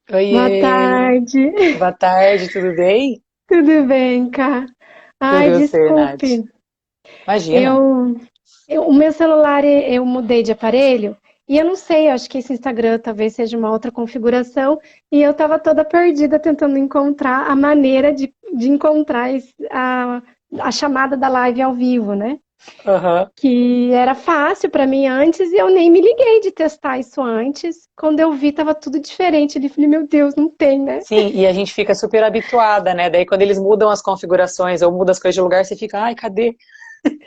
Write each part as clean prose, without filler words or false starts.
Boa Oiê, tarde. boa tarde, tudo bem? Tudo bem, cá? Tudo Ai, e você, Nath? desculpe. Imagina. Eu, o meu celular eu mudei de aparelho e eu não sei, eu acho que esse Instagram talvez seja uma outra configuração e eu estava toda perdida tentando encontrar a maneira de encontrar a chamada da live ao vivo, né? Aham. Que era fácil para mim antes e eu nem me liguei de testar isso antes. Quando eu vi, tava tudo diferente. Eu falei, meu Deus, não tem, né? Sim, e a gente fica super habituada, né? Daí quando eles mudam as configurações ou mudam as coisas de lugar, você fica, ai, cadê?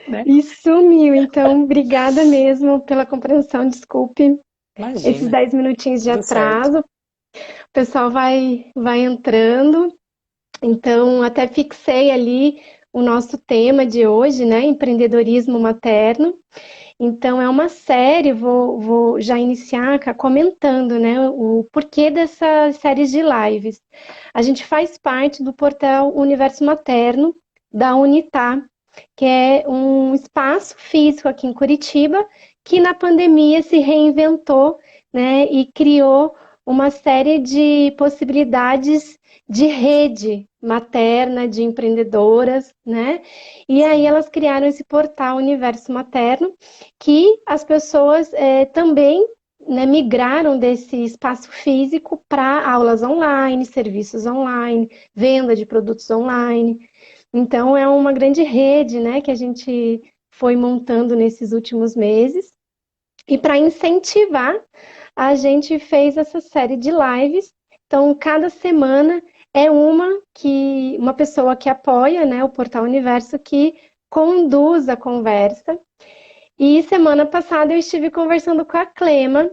Né? E sumiu. Então, obrigada mesmo pela compreensão. Desculpe esses Imagina, 10 minutinhos de tudo certo. atraso. O pessoal vai entrando. Então, até fixei ali o nosso tema de hoje, né? Empreendedorismo materno. Então, é uma série, vou já iniciar comentando, né? O porquê dessas séries de lives. A gente faz parte do portal Universo Materno, da Unitar, que é um espaço físico aqui em Curitiba, que na pandemia se reinventou, né, e criou uma série de possibilidades de rede materna, de empreendedoras, né? E aí Sim. elas criaram esse portal Universo Materno, que as pessoas também, né, migraram desse espaço físico para aulas online, serviços online, venda de produtos online. Então, é uma grande rede, né, que a gente foi montando nesses últimos meses. E para incentivar, a gente fez essa série de lives. Então, cada semana é uma pessoa que apoia, né, o Portal Universo que conduz a conversa. E semana passada eu estive conversando com a Clema,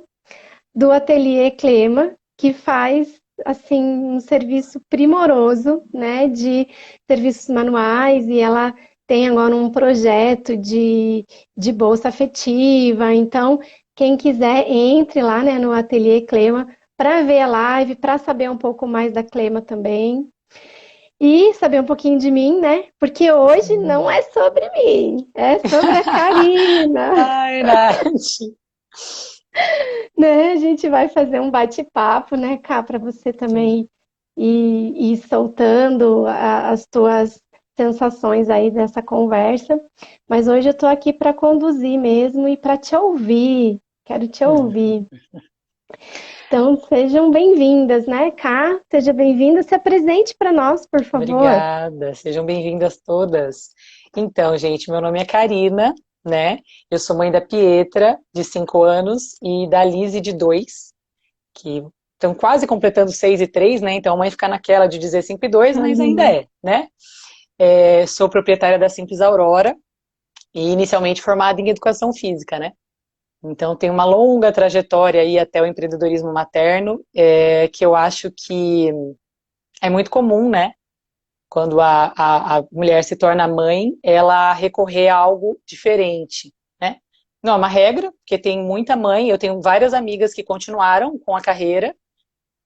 do Ateliê Clema, que faz assim um serviço primoroso, né, de serviços manuais e ela tem agora um projeto de bolsa afetiva. Então, quem quiser, entre lá, né, no Ateliê Clema para ver a live, para saber um pouco mais da Clema também. E saber um pouquinho de mim, né? Porque hoje não Sim. é sobre mim, é sobre a Karina. Ai, Nath. Né? A gente vai fazer um bate-papo, né, Cá, para você Sim. também ir soltando as tuas sensações aí dessa conversa. Mas hoje eu estou aqui para conduzir mesmo e para te ouvir. Quero te ouvir. Então, sejam bem-vindas, né, Cá? Seja bem-vinda. Se apresente para nós, por favor. Obrigada, sejam bem-vindas todas. Então, gente, meu nome é Karina, né? Eu sou mãe da Pietra, de 5 anos, e da Lise, de 2, que estão quase completando 6 e 3, né? Então a mãe fica naquela de dizer 5 e 2, mas ainda Imagina. é, né? Sou proprietária da Simples Aurora e inicialmente formada em educação física, né? Então tem uma longa trajetória aí até o empreendedorismo materno, que eu acho que é muito comum, né? Quando a mulher se torna mãe, ela recorrer a algo diferente, né? Não é uma regra, porque tem muita mãe, eu tenho várias amigas que continuaram com a carreira,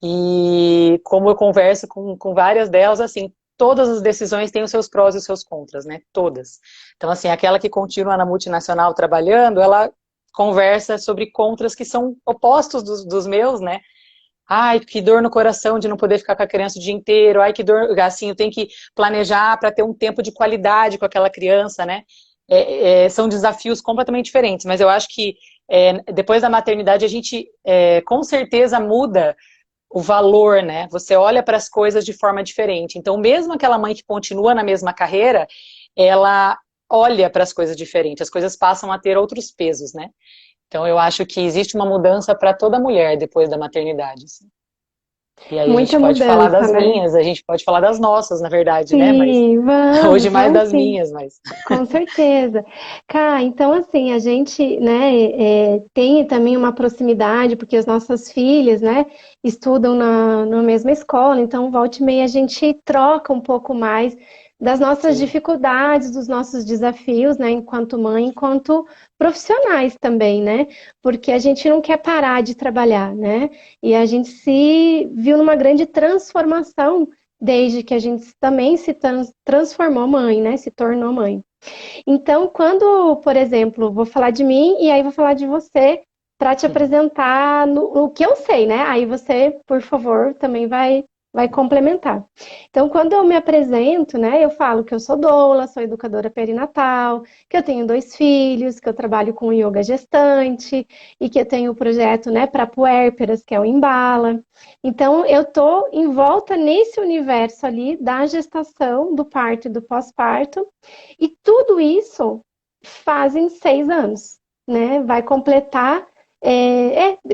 e como eu converso com várias delas, assim, todas as decisões têm os seus prós e os seus contras, né? Todas. Então, assim, aquela que continua na multinacional trabalhando, ela conversa sobre contras que são opostos dos meus, né? Ai, que dor no coração de não poder ficar com a criança o dia inteiro. Ai, que dor, assim, eu tenho que planejar para ter um tempo de qualidade com aquela criança, né? São desafios completamente diferentes, mas eu acho que depois da maternidade a gente com certeza muda o valor, né? Você olha para as coisas de forma diferente. Então, mesmo aquela mãe que continua na mesma carreira, ela olha para as coisas diferentes, as coisas passam a ter outros pesos, né? Então, eu acho que existe uma mudança para toda mulher depois da maternidade, assim. E aí a gente Muita pode falar mudança, das né? minhas, a gente pode falar das nossas, na verdade, né? Mas Sim, hoje vamos, mais vamos das sim. minhas, mas Com certeza. Cá, então assim, a gente, né, tem também uma proximidade, porque as nossas filhas, né, estudam na mesma escola, então volta e meia a gente troca um pouco mais das nossas sim, dificuldades, dos nossos desafios, né, enquanto mãe, enquanto profissionais também, né, porque a gente não quer parar de trabalhar, né, e a gente se viu numa grande transformação desde que a gente também se transformou mãe, né? Se tornou mãe. Então, quando, por exemplo, vou falar de mim e aí vou falar de você, para te apresentar no que eu sei, né? Aí você, por favor, também vai complementar. Então, quando eu me apresento, né, eu falo que eu sou doula, sou educadora perinatal, que eu tenho 2 filhos, que eu trabalho com yoga gestante e que eu tenho o projeto, né, para puérperas, que é o Embala. Então, eu tô em volta nesse universo ali da gestação, do parto e do pós-parto, e tudo isso fazem 6 anos, né? Vai completar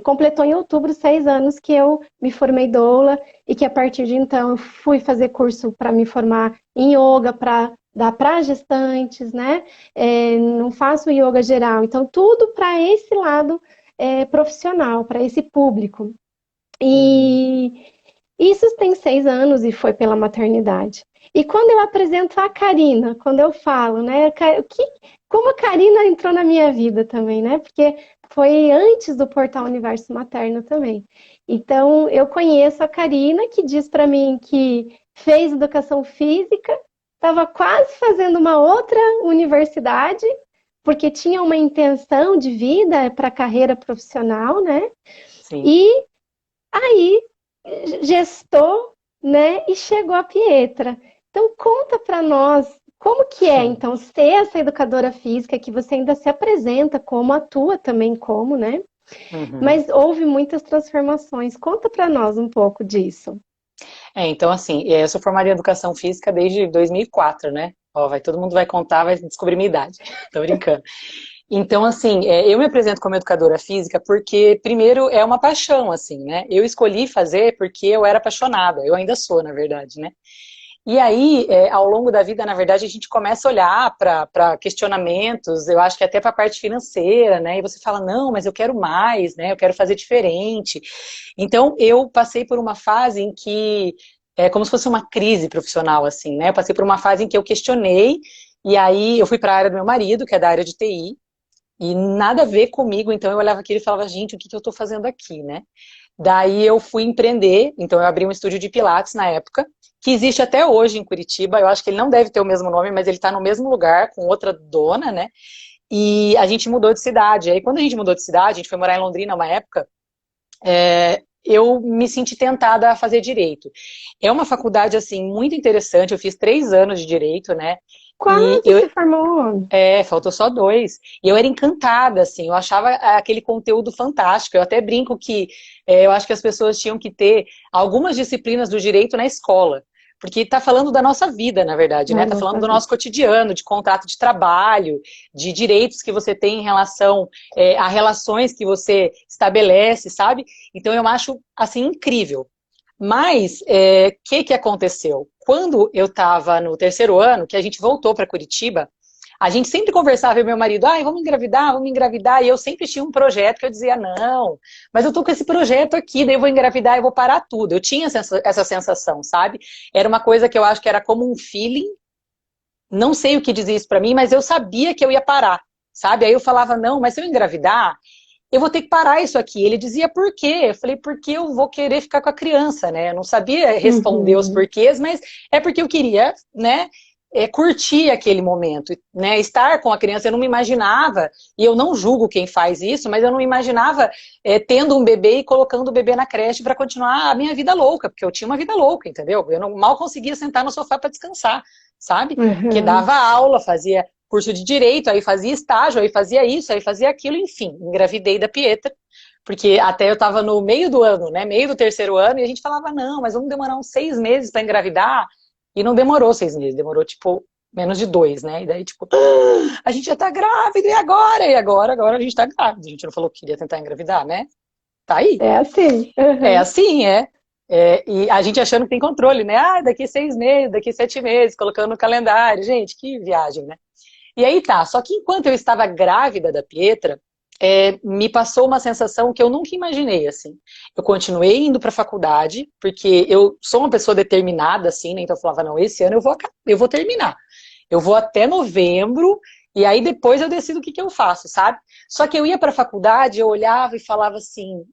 completou em outubro 6 anos que eu me formei doula e que a partir de então eu fui fazer curso para me formar em yoga, para dar para gestantes, né? Não faço yoga geral, então tudo para esse lado profissional, para esse público. E isso tem 6 anos e foi pela maternidade. E quando eu apresento a Karina, quando eu falo, né, como a Karina entrou na minha vida também, né? Porque foi antes do Portal Universo Materno também. Então, eu conheço a Karina, que diz para mim que fez educação física, estava quase fazendo uma outra universidade, porque tinha uma intenção de vida para a carreira profissional, né? Sim. E aí gestou, né, e chegou a Pietra. Então conta para nós como que é, então, ser essa educadora física que você ainda se apresenta como, atua também como, né? Mas houve muitas transformações. Conta para nós um pouco disso. Então assim, eu sou formada em educação física desde 2004, né? Ó, todo mundo vai contar, vai descobrir minha idade. Tô brincando. Então, assim, eu me apresento como educadora física porque, primeiro, é uma paixão, assim, né? Eu escolhi fazer porque eu era apaixonada, eu ainda sou, na verdade, né? E aí, ao longo da vida, na verdade, a gente começa a olhar para questionamentos, eu acho que até para a parte financeira, né? E você fala, não, mas eu quero mais, né? Eu quero fazer diferente. Então, eu passei por uma fase em que é como se fosse uma crise profissional, assim, né? Eu passei por uma fase em que eu questionei, e aí eu fui para a área do meu marido, que é da área de TI, e nada a ver comigo, então eu olhava aquilo e falava, gente, o que eu estou fazendo aqui, né? Daí eu fui empreender, então eu abri um estúdio de Pilates na época, que existe até hoje em Curitiba, eu acho que ele não deve ter o mesmo nome, mas ele está no mesmo lugar, com outra dona, né? E a gente mudou de cidade, aí quando a gente mudou de cidade, a gente foi morar em Londrina uma época, eu me senti tentada a fazer direito. É uma faculdade, assim, muito interessante, eu fiz 3 anos de direito, né? Quase se formou. Faltou só 2. E eu era encantada, assim, eu achava aquele conteúdo fantástico. Eu até brinco que eu acho que as pessoas tinham que ter algumas disciplinas do direito na escola. Porque está falando da nossa vida, na verdade, né? Está falando do nosso cotidiano, de contrato de trabalho, de direitos que você tem em relação a relações que você estabelece, sabe? Então eu acho, assim, incrível. Mas, que aconteceu? Quando eu estava no 3º ano, que a gente voltou para Curitiba, a gente sempre conversava, eu e meu marido, vamos engravidar, e eu sempre tinha um projeto que eu dizia, não, mas eu tô com esse projeto aqui, daí eu vou engravidar e vou parar tudo. Eu tinha essa sensação, sabe? Era uma coisa que eu acho que era como um feeling, não sei o que dizia isso para mim, mas eu sabia que eu ia parar, sabe? Aí eu falava, não, mas se eu engravidar, eu vou ter que parar isso aqui. Ele dizia, por quê? Eu falei, porque eu vou querer ficar com a criança, né? Eu não sabia responder os porquês, mas é porque eu queria, né, curtir aquele momento, né? Estar com a criança, eu não me imaginava, e eu não julgo quem faz isso, mas eu não me imaginava tendo um bebê e colocando o bebê na creche para continuar a minha vida louca, porque eu tinha uma vida louca, entendeu? Eu mal conseguia sentar no sofá para descansar, sabe? Porque dava aula, fazia curso de direito, aí fazia estágio, aí fazia isso, aí fazia aquilo, enfim, engravidei da Pietra, porque até eu estava no meio do ano, né, meio do 3º ano, e a gente falava, não, mas vamos demorar uns 6 meses para engravidar, e não demorou 6 meses, demorou, tipo, menos de 2, né, e daí, tipo, a gente já tá grávida, e agora? E agora a gente tá grávida, a gente não falou que queria tentar engravidar, né, tá aí. É assim. É assim, e a gente achando que tem controle, né, daqui 6 meses, daqui 7 meses, colocando no calendário, gente, que viagem, né. E aí tá, só que enquanto eu estava grávida da Pietra, me passou uma sensação que eu nunca imaginei, assim. Eu continuei indo para a faculdade, porque eu sou uma pessoa determinada, assim, né? Então eu falava, não, esse ano eu vou terminar. Eu vou até novembro, e aí depois eu decido o que eu faço, sabe? Só que eu ia para a faculdade, eu olhava e falava assim,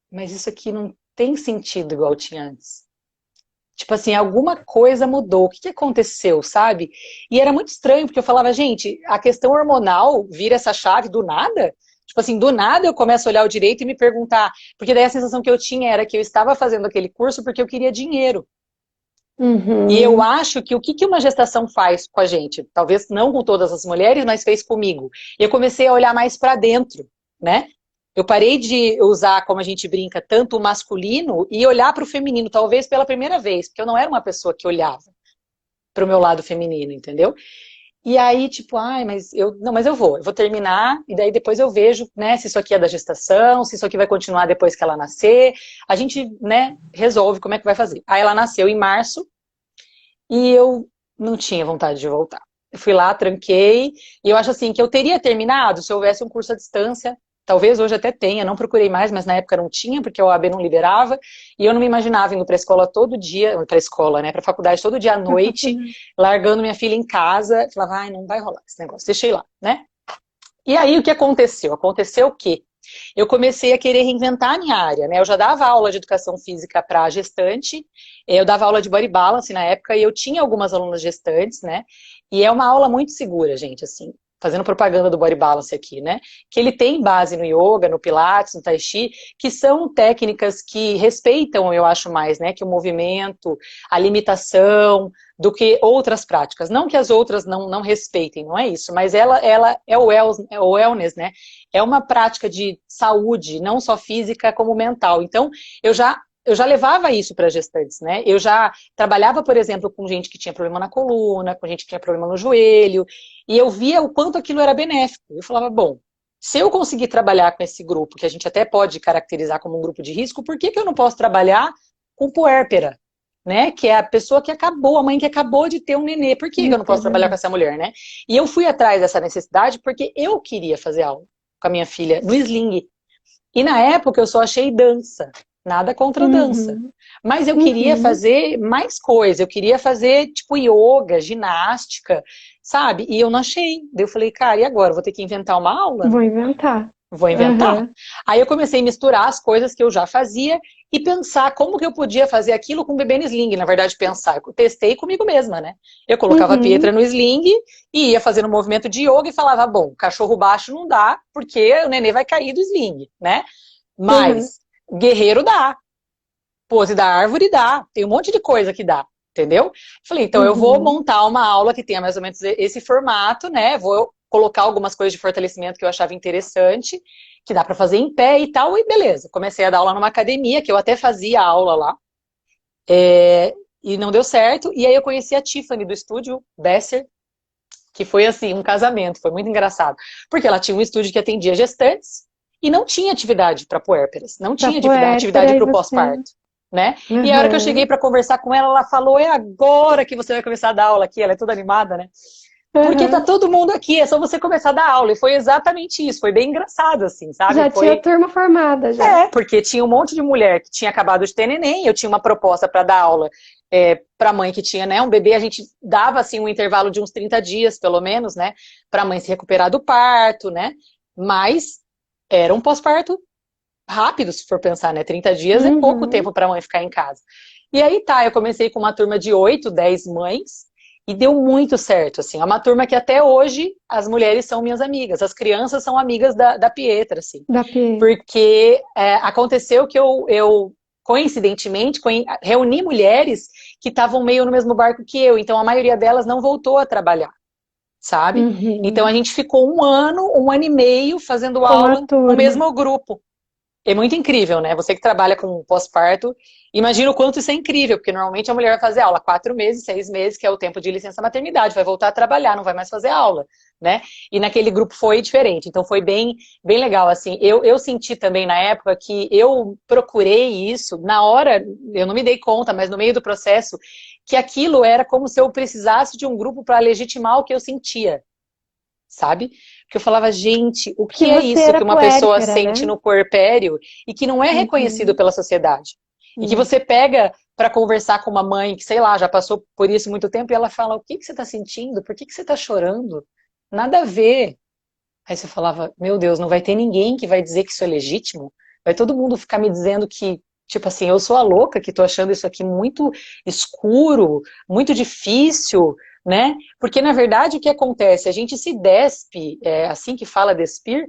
mas isso aqui não tem sentido igual tinha antes. Tipo assim, alguma coisa mudou. O que aconteceu, sabe? E era muito estranho, porque eu falava, gente, a questão hormonal vira essa chave do nada? Tipo assim, do nada eu começo a olhar o direito e me perguntar, porque daí a sensação que eu tinha era que eu estava fazendo aquele curso porque eu queria dinheiro. E eu Uhum. acho que o que uma gestação faz com a gente, talvez não com todas as mulheres, mas fez comigo. Eu comecei a olhar mais para dentro, né? Eu parei de usar, como a gente brinca, tanto o masculino e olhar para o feminino, talvez pela primeira vez, porque eu não era uma pessoa que olhava para o meu lado feminino, entendeu? E aí, tipo, ai, mas eu vou terminar, e daí depois eu vejo, né, se isso aqui é da gestação, se isso aqui vai continuar depois que ela nascer, a gente, né, resolve como é que vai fazer. Aí ela nasceu em março, e eu não tinha vontade de voltar. Eu fui lá, tranquei, e eu acho assim, que eu teria terminado se houvesse um curso à distância, talvez hoje até tenha, não procurei mais, mas na época não tinha, porque a OAB não liberava, e eu não me imaginava indo para a escola todo dia, para a escola, né, para a faculdade todo dia à Pra noite, faculdade. largando minha filha em casa, falava, ai, não vai rolar esse negócio, deixei lá, né? E aí o que aconteceu? Aconteceu o quê? Eu comecei a querer reinventar a minha área, né? Eu já dava aula de educação física para gestante, eu dava aula de body balance na época e eu tinha algumas alunas gestantes, né? E é uma aula muito segura, gente, assim, fazendo propaganda do body balance aqui, né? Que ele tem base no yoga, no pilates, no tai chi, que são técnicas que respeitam, eu acho mais, né? Que o movimento, a limitação, do que outras práticas. Não que as outras não respeitem, não é isso, mas ela é o wellness, né? É uma prática de saúde, não só física como mental. Então, eu já levava isso para gestantes, né? Eu já trabalhava, por exemplo, com gente que tinha problema na coluna, com gente que tinha problema no joelho, e eu via o quanto aquilo era benéfico. Eu falava, bom, se eu conseguir trabalhar com esse grupo, que a gente até pode caracterizar como um grupo de risco, por que eu não posso trabalhar com puérpera? Né? Que é a pessoa que acabou, a mãe que acabou de ter um nenê. Por que eu não posso trabalhar com essa mulher, né? E eu fui atrás dessa necessidade porque eu queria fazer aula com a minha filha no sling. E na época eu só achei dança, nada contra dança. Uhum. Mas eu queria Uhum. fazer mais coisa, eu queria fazer tipo yoga, ginástica, sabe? E eu não achei. Daí eu falei, cara, e agora? Vou ter que inventar uma aula? Vou inventar. Vou inventar. Uhum. Aí eu comecei a misturar as coisas que eu já fazia e pensar como que eu podia fazer aquilo com o bebê no sling. Na verdade, pensar, eu testei comigo mesma, né? Eu colocava a Pietra Uhum. no sling e ia fazendo um movimento de yoga e falava, bom, cachorro baixo não dá, porque o nenê vai cair do sling, né? Uhum. Mas guerreiro dá, pose da árvore dá, tem um monte de coisa que dá, entendeu? Falei, então eu vou Uhum. montar uma aula que tenha mais ou menos esse formato, né? Vou colocar algumas coisas de fortalecimento que eu achava interessante, que dá para fazer em pé e tal, e beleza. Comecei a dar aula numa academia, que eu até fazia aula lá, e não deu certo. E aí eu conheci a Tiffany do estúdio Besser, que foi assim, um casamento, foi muito engraçado. Porque ela tinha um estúdio que atendia gestantes e não tinha atividade para puérperas, não Pra tinha atividade puérpera e para o você. pós-parto. Né? E a hora que eu cheguei Uhum. para conversar com ela, ela falou: é agora que você vai começar a dar aula aqui. Ela é toda animada, né? Porque tá Uhum. todo mundo aqui, é só você começar a dar aula. E foi exatamente isso, foi bem engraçado, assim, sabe? Já tinha turma formada já. Porque tinha um monte de mulher que tinha acabado de ter neném, eu tinha uma proposta para dar aula para mãe que tinha, né, um bebê, a gente dava assim um intervalo de uns 30 dias, pelo menos, né, para a mãe se recuperar do parto, né? Mas era um pós-parto rápido, se for pensar, né? 30 dias é pouco Uhum. tempo para a mãe ficar em casa. E aí tá, eu comecei com uma turma de 8, 10 mães e deu muito certo, assim. É uma turma que até hoje as mulheres são minhas amigas, as crianças são amigas da Pietra, assim. Da P. Porque aconteceu que eu coincidentemente, reuni mulheres que estavam meio no mesmo barco que eu, então a maioria delas não voltou a trabalhar, sabe? Então a Uhum. gente ficou um ano e meio fazendo Com a aula no turma. mesmo grupo. É muito incrível, né? Você que trabalha com pós-parto, imagina o quanto isso é incrível, porque normalmente a mulher vai fazer aula 4 meses, 6 meses, que é o tempo de licença maternidade, vai voltar a trabalhar, não vai mais fazer aula, né? E naquele grupo foi diferente, então foi bem, bem legal, assim. Eu senti também na época que eu procurei isso, na hora, eu não me dei conta, mas no meio do processo, que aquilo era como se eu precisasse de um grupo para legitimar o que eu sentia, sabe? Porque eu falava, gente, o Porque que é você isso era que uma pessoa puérpera, sente né? no puerpério e que não é reconhecido Uhum. pela sociedade? E que Não. você pega para conversar com uma mãe que, sei lá, já passou por isso muito tempo e ela fala, o que você está sentindo? Por que você está chorando? Nada a ver. Aí você falava, meu Deus, não vai ter ninguém que vai dizer que isso é legítimo? Vai todo mundo ficar me dizendo que, tipo assim, eu sou a louca que tô achando isso aqui muito escuro, muito difícil, né? Porque, na verdade, o que acontece? A gente se despe, assim que fala despir,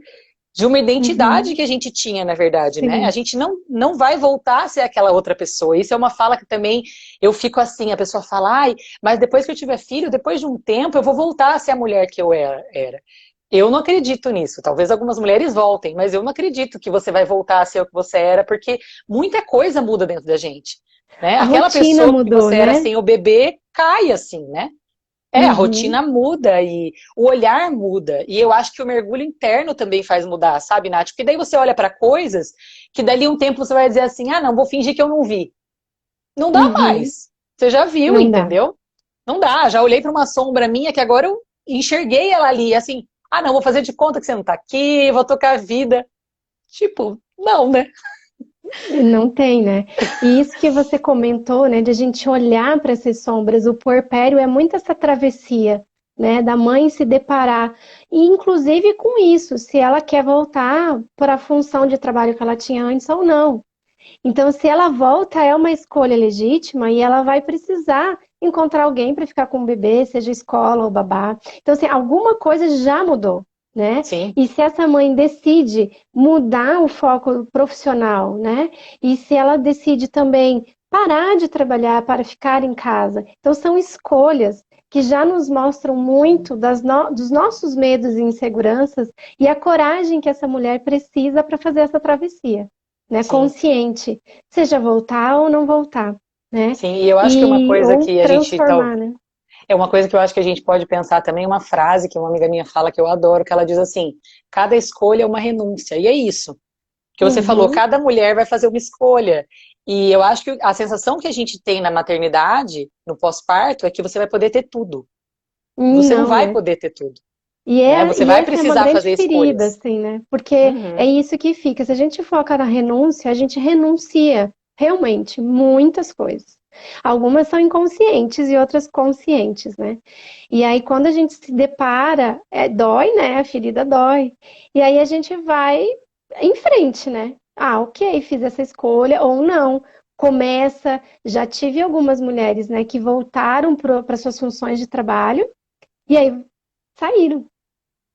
de uma identidade que a gente tinha, na verdade, né? A gente não vai voltar a ser aquela outra pessoa. Isso é uma fala que também eu fico assim, a pessoa fala, ai, mas depois que eu tiver filho, depois de um tempo, eu vou voltar a ser a mulher que eu era. Eu não acredito nisso. Talvez algumas mulheres voltem, mas eu não acredito que você vai voltar a ser o que você era, porque muita coisa muda dentro da gente, né? A Aquela rotina pessoa que mudou, você era né? sem o bebê, cai assim, né? A rotina muda e o olhar muda. E eu acho que o mergulho interno também faz mudar, sabe, Nath? Porque daí você olha para coisas que dali um tempo você vai dizer assim, ah, não, vou fingir que eu não vi. Não dá mais. Você já viu, Não dá. entendeu? Não dá. Já olhei para uma sombra minha que agora eu enxerguei ela ali, assim, ah, não, vou fazer de conta que você não tá aqui, vou tocar a vida. Tipo, não, né? Não tem, né? E isso que você comentou, né, de a gente olhar para essas sombras, o puerpério é muito essa travessia, né, da mãe se deparar, e inclusive com isso, se ela quer voltar para a função de trabalho que ela tinha antes ou não. Então, se ela volta, é uma escolha legítima e ela vai precisar encontrar alguém para ficar com o bebê, seja escola ou babá. Então, assim, alguma coisa já mudou, né? Sim, E se essa mãe decide mudar o foco profissional, né? E se ela decide também parar de trabalhar para ficar em casa. Então, são escolhas que já nos mostram muito dos nossos medos e inseguranças e a coragem que essa mulher precisa para fazer essa travessia, né, sim. consciente, seja voltar ou não voltar, né? Sim, e eu acho que uma E coisa ou que a gente transformar, né? é uma coisa que eu acho que a gente pode pensar também, uma frase que uma amiga minha fala que eu adoro, que ela diz assim: cada escolha é uma renúncia. E é isso que você falou, Uhum. cada mulher vai fazer uma escolha. E eu acho que a sensação que a gente tem na maternidade, no pós-parto, é que você vai poder ter tudo. Você não Não, vai né? poder ter tudo, E, né? Você e vai essa é uma precisar grande fazer ferida, escolhas. assim, né? Porque é Uhum, isso que fica. Se a gente foca na renúncia, a gente renuncia realmente muitas coisas. Algumas são inconscientes e outras conscientes, né? E aí, quando a gente se depara, dói, né? A ferida dói. E aí a gente vai em frente, né? Ah, ok, fiz essa escolha ou não. Começa, já tive algumas mulheres, né, que voltaram para suas funções de trabalho e aí saíram,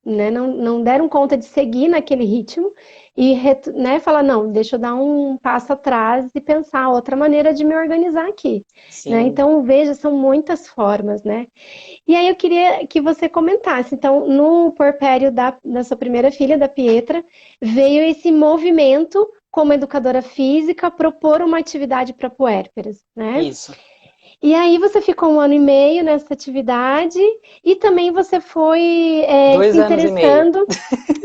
né? Não deram conta de seguir naquele ritmo e, né, falar, não, deixa eu dar um passo atrás e pensar outra maneira de me organizar aqui, né? sim. Então, veja, são muitas formas, né? E aí eu queria que você comentasse, então, no porpério da sua primeira filha, da Pietra, veio esse movimento como educadora física propor uma atividade para puérperas, né? Isso. E aí você ficou 1 ano e meio nessa atividade e também você foi se 2 anos e meio. interessando,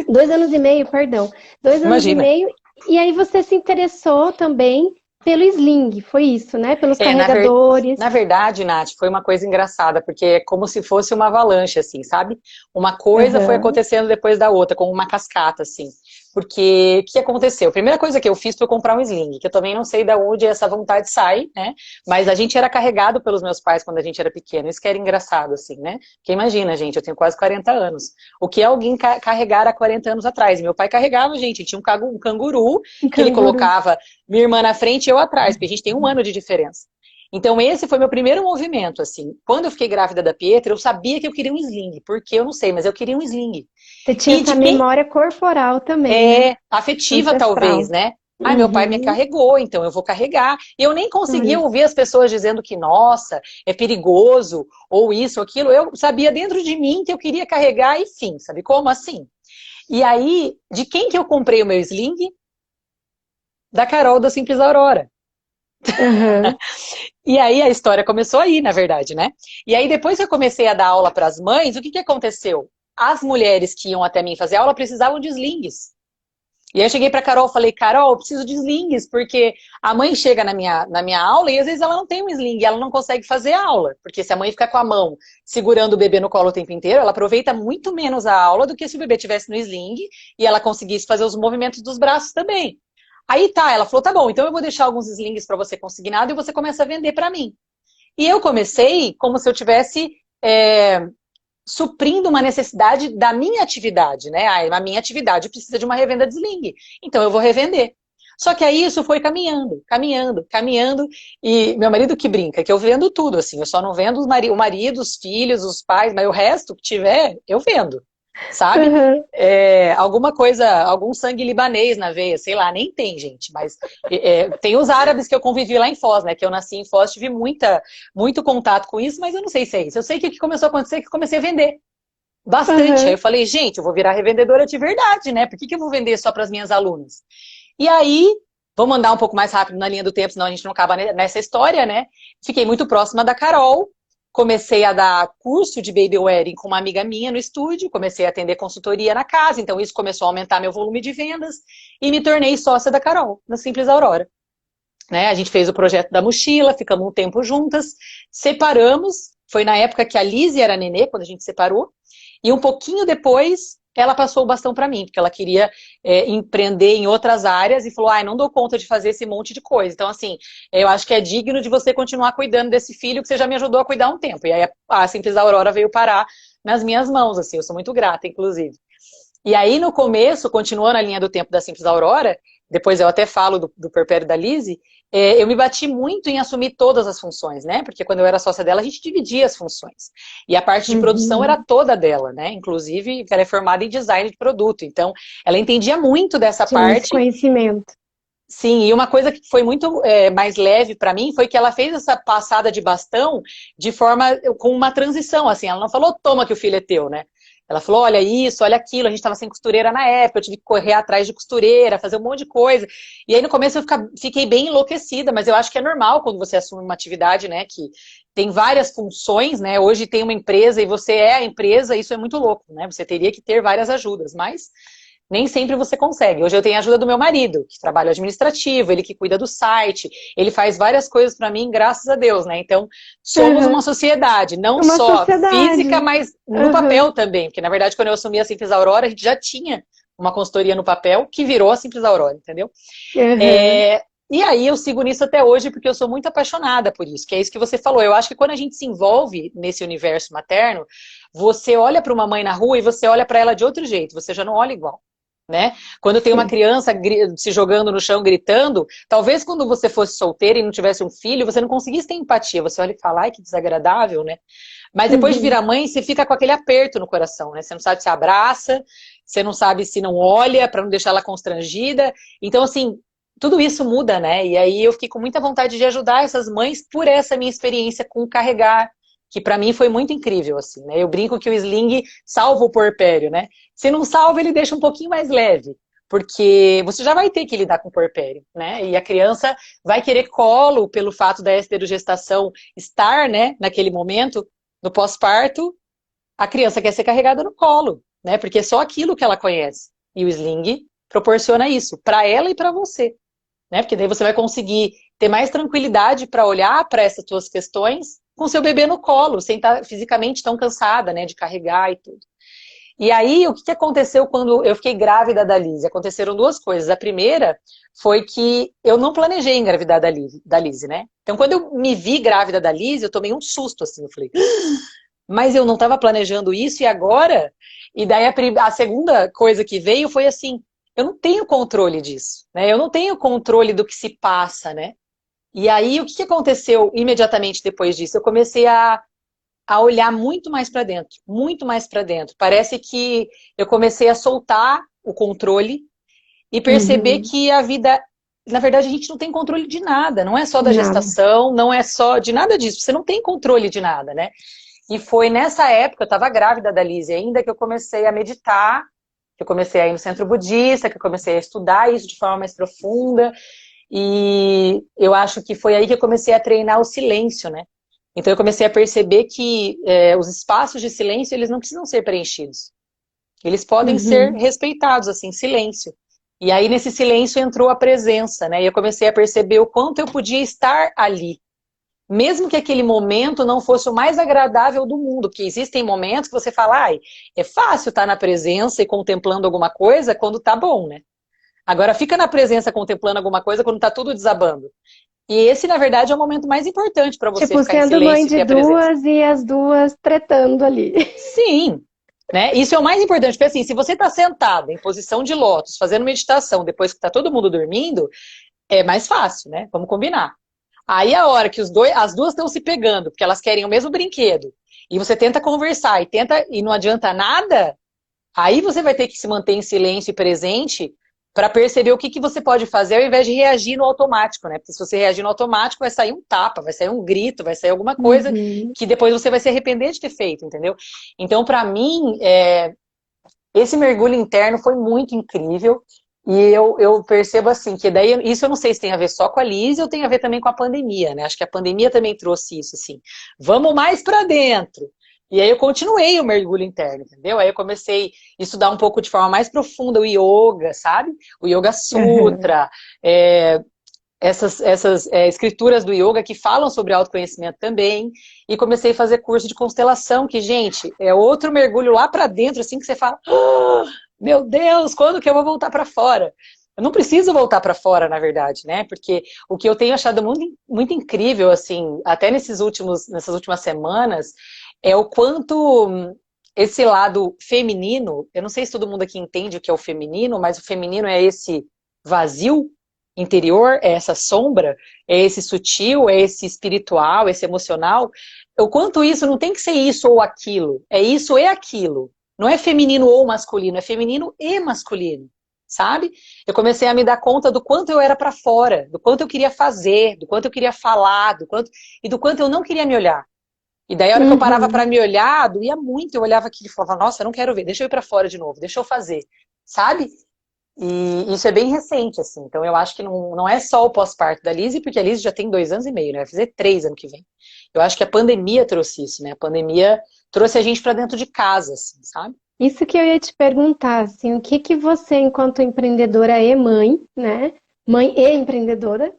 2 anos e meio, perdão, 2 anos e Imagina. meio, e aí você se interessou também pelo sling, foi isso, né? Pelos É, carregadores. na verdade, Nath, foi uma coisa engraçada, porque é como se fosse uma avalanche, assim, sabe? Uma coisa foi Aham. acontecendo depois da outra, como uma cascata, assim. Porque o que aconteceu? A primeira coisa que eu fiz foi comprar um sling, que eu também não sei de onde essa vontade sai, né? Mas a gente era carregado pelos meus pais quando a gente era pequeno. Isso que era engraçado, assim, né? Porque imagina, gente, eu tenho quase 40 anos. O que é alguém carregar há 40 anos atrás? Meu pai carregava, gente, tinha um canguru Um que ele canguru. colocava minha irmã na frente e eu atrás, porque a gente tem 1 ano de diferença. Então, esse foi meu primeiro movimento, assim. Quando eu fiquei grávida da Pietra, eu sabia que eu queria um sling. Por que eu não sei, mas eu queria um sling. Você tinha E essa de quem memória corporal também, né? é afetiva, talvez, Ancestral. né? Ai, meu pai me Uhum. carregou, então eu vou carregar. E eu nem conseguia Olha. ouvir as pessoas dizendo que, nossa, é perigoso, ou isso, ou aquilo. Eu sabia dentro de mim que eu queria carregar, e fim, sabe como assim? E aí, de quem que eu comprei o meu sling? Da Carol da Simples Aurora. Aham. E aí a história começou aí, na verdade, né? E aí depois que eu comecei a dar aula para as mães, o que que aconteceu? As mulheres que iam até mim fazer aula precisavam de slings. E aí eu cheguei para Carol e falei, Carol, eu preciso de slings, porque a mãe chega na minha aula e às vezes ela não tem um sling, ela não consegue fazer a aula. Porque se a mãe ficar com a mão segurando o bebê no colo o tempo inteiro, ela aproveita muito menos a aula do que se o bebê tivesse no sling e ela conseguisse fazer os movimentos dos braços também. Aí tá, ela falou, tá bom, então eu vou deixar alguns slings para você consignado e você começa a vender para mim. E eu comecei como se eu tivesse suprindo uma necessidade da minha atividade, né? A minha atividade precisa de uma revenda de sling, então eu vou revender. Só que aí isso foi caminhando, caminhando, caminhando, e meu marido que brinca, que eu vendo tudo, assim, eu só não vendo o marido, os filhos, os pais, mas o resto que tiver, eu vendo. sabe? Uhum. Alguma coisa, algum sangue libanês na veia, sei lá, nem tem, gente, mas tem os árabes que eu convivi lá em Foz, né? Que eu nasci em Foz, tive muito contato com isso, mas eu não sei se é isso. Eu sei que o que começou a acontecer é que eu comecei a vender bastante. Aí Uhum. eu falei, gente, eu vou virar revendedora de verdade, né? Por que eu vou vender só para as minhas alunas? E aí, vamos andar um pouco mais rápido na linha do tempo, senão a gente não acaba nessa história, né? Fiquei muito próxima da Carol, comecei a dar curso de baby wearing com uma amiga minha no estúdio, comecei a atender consultoria na casa, então isso começou a aumentar meu volume de vendas e me tornei sócia da Carol, na Simples Aurora. Né? A gente fez o projeto da mochila, ficamos um tempo juntas, separamos, foi na época que a Lizzie era nenê, quando a gente separou, e um pouquinho depois ela passou o bastão para mim, porque ela queria empreender em outras áreas e falou, não dou conta de fazer esse monte de coisa. Então, assim, eu acho que é digno de você continuar cuidando desse filho que você já me ajudou a cuidar um tempo. E aí a Simples Aurora veio parar nas minhas mãos, assim, eu sou muito grata, inclusive. E aí, no começo, continuando a linha do tempo da Simples Aurora, depois eu até falo do Perpério da Lizzie, eu me bati muito em assumir todas as funções, né? Porque quando eu era sócia dela, a gente dividia as funções. E a parte de produção era Uhum. toda dela, né? Inclusive, ela é formada em design de produto. Então, ela entendia muito dessa Tinha esse parte. conhecimento. Sim, e uma coisa que foi muito mais leve para mim foi que ela fez essa passada de bastão de forma com uma transição, assim, ela não falou, toma que o filho é teu, né? Ela falou, olha isso, olha aquilo, a gente estava sem costureira na época, eu tive que correr atrás de costureira, fazer um monte de coisa. E aí no começo eu fiquei bem enlouquecida, mas eu acho que é normal quando você assume uma atividade, né, que tem várias funções, né? Hoje tem uma empresa e você é a empresa, isso é muito louco, né? Você teria que ter várias ajudas, mas nem sempre você consegue. Hoje eu tenho a ajuda do meu marido, que trabalha administrativo, ele que cuida do site, ele faz várias coisas para mim, graças a Deus, né? Então, somos uma Uhum. sociedade, não Uma só física, sociedade. mas no Uhum. papel também. Porque, na verdade, quando eu assumi a Simples Aurora, a gente já tinha uma consultoria no papel que virou a Simples Aurora, entendeu? Uhum. E aí eu sigo nisso até hoje porque eu sou muito apaixonada por isso, que é isso que você falou. Eu acho que quando a gente se envolve nesse universo materno, você olha para uma mãe na rua e você olha para ela de outro jeito, você já não olha igual. Né? Quando tem uma Sim. criança se jogando no chão, gritando, talvez quando você fosse solteira e não tivesse um filho, você não conseguisse ter empatia. Você olha e fala, ai, que desagradável, né? Mas depois de Uhum. virar mãe, você fica com aquele aperto no coração, né? Você não sabe se abraça, você não sabe se não olha para não deixar ela constrangida. Então, assim, tudo isso muda, né? E aí eu fiquei com muita vontade de ajudar essas mães por essa minha experiência com carregar, que para mim foi muito incrível, assim, né? Eu brinco que o sling salva o puerpério, né? Se não salva, ele deixa um pouquinho mais leve, porque você já vai ter que lidar com o puerpério, né? E a criança vai querer colo pelo fato da esterogestação estar, né, naquele momento, no pós-parto, a criança quer ser carregada no colo, né? Porque é só aquilo que ela conhece. E o sling proporciona isso para ela e para você, né? Porque daí você vai conseguir ter mais tranquilidade para olhar para essas suas questões com seu bebê no colo, sem estar fisicamente tão cansada, né, de carregar e tudo. E aí, o que aconteceu quando eu fiquei grávida da Lizzie? Aconteceram duas coisas. A primeira foi que eu não planejei engravidar da Lizzie, né? Então, quando eu me vi grávida da Lizzie, eu tomei um susto, assim. Eu falei, mas eu não estava planejando isso e agora? E daí a segunda coisa que veio foi assim, eu não tenho controle disso, né? Eu não tenho controle do que se passa, né? E aí, o que aconteceu imediatamente depois disso? Eu comecei a olhar muito mais para dentro, muito mais para dentro. Parece que eu comecei a soltar o controle e perceber Uhum. que a vida, na verdade, a gente não tem controle de nada, não é só da Nada. gestação, não é só de nada disso, você não tem controle de nada, né? E foi nessa época, eu estava grávida da Lizzie ainda, que eu comecei a meditar, que eu comecei a ir no centro budista, que eu comecei a estudar isso de forma mais profunda, e eu acho que foi aí que eu comecei a treinar o silêncio, né? Então eu comecei a perceber que os espaços de silêncio, eles não precisam ser preenchidos. Eles podem ser Uhum. respeitados, assim, silêncio. E aí nesse silêncio entrou a presença, né? E eu comecei a perceber o quanto eu podia estar ali. Mesmo que aquele momento não fosse o mais agradável do mundo, porque existem momentos que você fala, ai, é fácil estar na presença e contemplando alguma coisa quando tá bom, né? Agora fica na presença contemplando alguma coisa quando tá tudo desabando. E esse, na verdade, é o momento mais importante para você Tipo, ficar em sendo mãe silêncio e de ter a presença. duas e as duas tretando ali. Sim, né? Isso é o mais importante, porque assim, se você está sentado em posição de lótus, fazendo meditação, depois que está todo mundo dormindo, é mais fácil, né? Vamos combinar. Aí a hora que as duas estão se pegando, porque elas querem o mesmo brinquedo, e você tenta conversar e não adianta nada, Aí você vai ter que se manter em silêncio e presente para perceber o que, que você pode fazer ao invés de reagir no automático, né? Porque se você reagir no automático, vai sair um tapa, vai sair um grito, vai sair alguma coisa Uhum. que depois você vai se arrepender de ter feito, entendeu? Então, para mim, esse mergulho interno foi muito incrível. E eu percebo assim, que daí, isso eu não sei se tem a ver só com a Liz ou tem a ver também com a pandemia, né? Acho que a pandemia também trouxe isso, assim. Vamos mais para dentro. E aí eu continuei o mergulho interno, entendeu? Aí eu comecei a estudar um pouco de forma mais profunda o yoga, sabe? O Yoga Uhum. Sutra, essas escrituras do yoga que falam sobre autoconhecimento também. E comecei a fazer curso de constelação, que, gente, é outro mergulho lá para dentro, assim, que você fala, "Ah, meu Deus, quando que eu vou voltar para fora?" Eu não preciso voltar para fora, na verdade, né? Porque o que eu tenho achado muito, muito incrível, assim, até nessas últimas semanas, é o quanto esse lado feminino, eu não sei se todo mundo aqui entende o que é o feminino, mas o feminino é esse vazio interior, é essa sombra, é esse sutil, é esse espiritual, esse emocional. O quanto isso não tem que ser isso ou aquilo, é isso e aquilo. Não é feminino ou masculino, é feminino e masculino, sabe? Eu comecei a me dar conta do quanto eu era para fora, do quanto eu queria fazer, do quanto eu queria falar, do quanto eu não queria me olhar. E daí a hora que eu parava para Uhum. me olhar, doía muito, eu olhava aqui e falava, nossa, eu não quero ver, deixa eu ir para fora de novo, deixa eu fazer, sabe? E isso é bem recente, assim. Então eu acho que não é só o pós-parto da Lizzie, porque a Lizzie já tem 2 anos e meio, né? Vai fazer 3 ano que vem. Eu acho que a pandemia trouxe isso, né? A pandemia trouxe a gente para dentro de casa, assim, sabe? Isso que eu ia te perguntar, assim, o que que você, enquanto empreendedora e mãe, né? Mãe e empreendedora,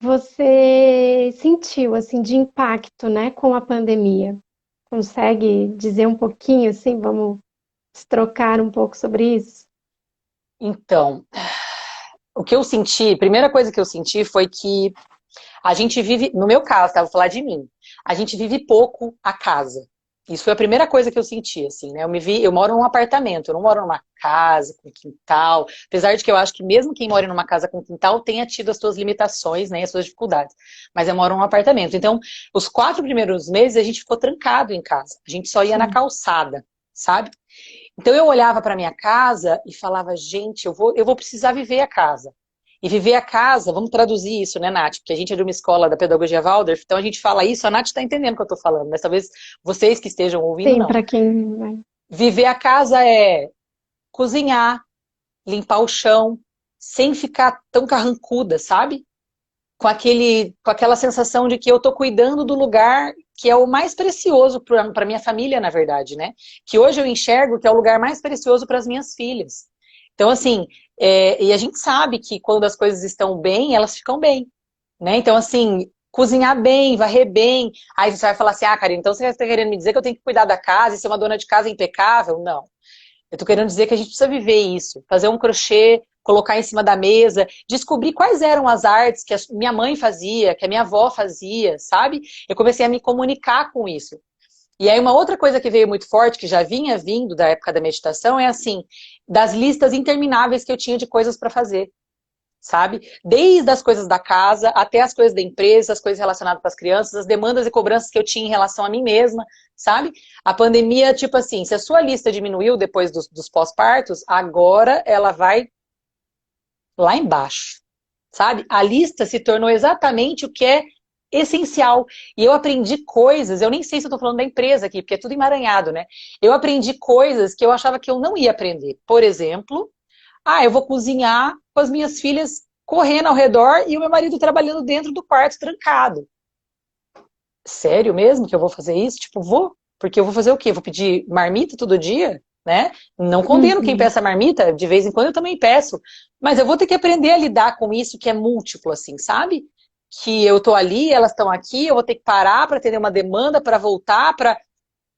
você sentiu, assim, de impacto, né, com a pandemia? Consegue dizer um pouquinho, assim, vamos trocar um pouco sobre isso? Então, o que eu senti, primeira coisa que eu senti foi que a gente vive, no meu caso, tá? Vou falar de mim. A gente vive pouco a casa. Isso foi a primeira coisa que eu senti, assim, né? Eu moro num apartamento, eu não moro numa casa com quintal. Apesar de que eu acho que mesmo quem mora numa casa com quintal tenha tido as suas limitações, né? As suas dificuldades. Mas eu moro num apartamento. Então, os 4 primeiros meses a gente ficou trancado em casa. A gente só ia na Sim. calçada, sabe? Então eu olhava para minha casa e falava, gente, eu vou precisar viver a casa. E viver a casa, vamos traduzir isso, né, Nath? Porque a gente é de uma escola da pedagogia Waldorf, então a gente fala isso, a Nath está entendendo o que eu estou falando, mas talvez vocês que estejam ouvindo, Sim, não. para quem. Viver a casa é cozinhar, limpar o chão, sem ficar tão carrancuda, sabe? Com aquela sensação de que eu estou cuidando do lugar que é o mais precioso para minha família, na verdade, né? Que hoje eu enxergo que é o lugar mais precioso para as minhas filhas. Então, assim, e a gente sabe que quando as coisas estão bem, elas ficam bem, né? Então, assim, cozinhar bem, varrer bem. Aí você vai falar assim, ah, Karina, então você está querendo me dizer que eu tenho que cuidar da casa e ser uma dona de casa impecável? Não. Eu tô querendo dizer que a gente precisa viver isso, fazer um crochê, colocar em cima da mesa, descobrir quais eram as artes que a minha mãe fazia, que a minha avó fazia, sabe? Eu comecei a me comunicar com isso. E aí uma outra coisa que veio muito forte, que já vinha vindo da época da meditação, é assim, das listas intermináveis que eu tinha de coisas para fazer, sabe? Desde as coisas da casa até as coisas da empresa, as coisas relacionadas com as crianças, as demandas e cobranças que eu tinha em relação a mim mesma, sabe? A pandemia, tipo assim, se a sua lista diminuiu depois dos pós-partos, agora ela vai lá embaixo, sabe? A lista se tornou exatamente o que é essencial. E eu aprendi coisas, eu nem sei se eu tô falando da empresa aqui, porque é tudo emaranhado, né? Eu aprendi coisas que eu achava que eu não ia aprender. Por exemplo, eu vou cozinhar com as minhas filhas correndo ao redor e o meu marido trabalhando dentro do quarto trancado. Sério mesmo que eu vou fazer isso? Tipo, vou. Porque eu vou fazer o quê? Vou pedir marmita todo dia? Né? Não condeno quem Uhum. peça marmita, de vez em quando eu também peço. Mas eu vou ter que aprender a lidar com isso que é múltiplo, assim, sabe? Que eu tô ali, elas estão aqui, eu vou ter que parar para atender uma demanda, para voltar, para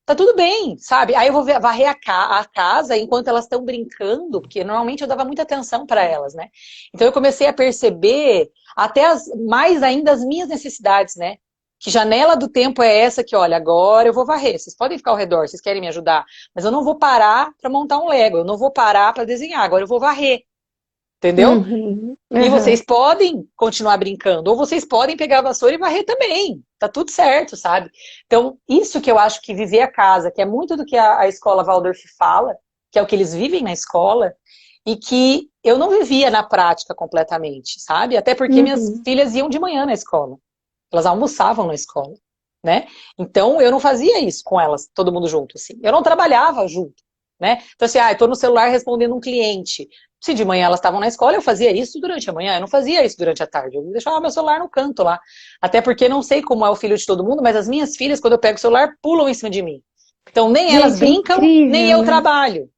tá tudo bem, sabe? Aí eu vou varrer a casa enquanto elas estão brincando, porque normalmente eu dava muita atenção para elas, né? Então eu comecei a perceber até mais ainda as minhas necessidades, né? Que janela do tempo é essa que, olha, agora eu vou varrer. Vocês podem ficar ao redor, vocês querem me ajudar, mas eu não vou parar para montar um Lego, eu não vou parar para desenhar, agora eu vou varrer, entendeu? Uhum. E vocês Aham. podem continuar brincando, ou vocês podem pegar a vassoura e varrer também. Tá tudo certo, sabe? Então, isso que eu acho que viver a casa, que é muito do que a escola Waldorf fala, que é o que eles vivem na escola, e que eu não vivia na prática completamente, sabe? Até porque minhas Uhum. filhas iam de manhã na escola. Elas almoçavam na escola, né? Então, eu não fazia isso com elas, todo mundo junto, assim. Eu não trabalhava junto, né? Então, assim, eu tô no celular respondendo um cliente. Se de manhã elas estavam na escola, eu fazia isso durante a manhã, eu não fazia isso durante a tarde. Eu deixava meu celular no canto lá. Até porque não sei como é o filho de todo mundo, mas as minhas filhas, quando eu pego o celular, pulam em cima de mim. Então, nem elas Gente, é brincam, nem incrível, eu né? trabalho.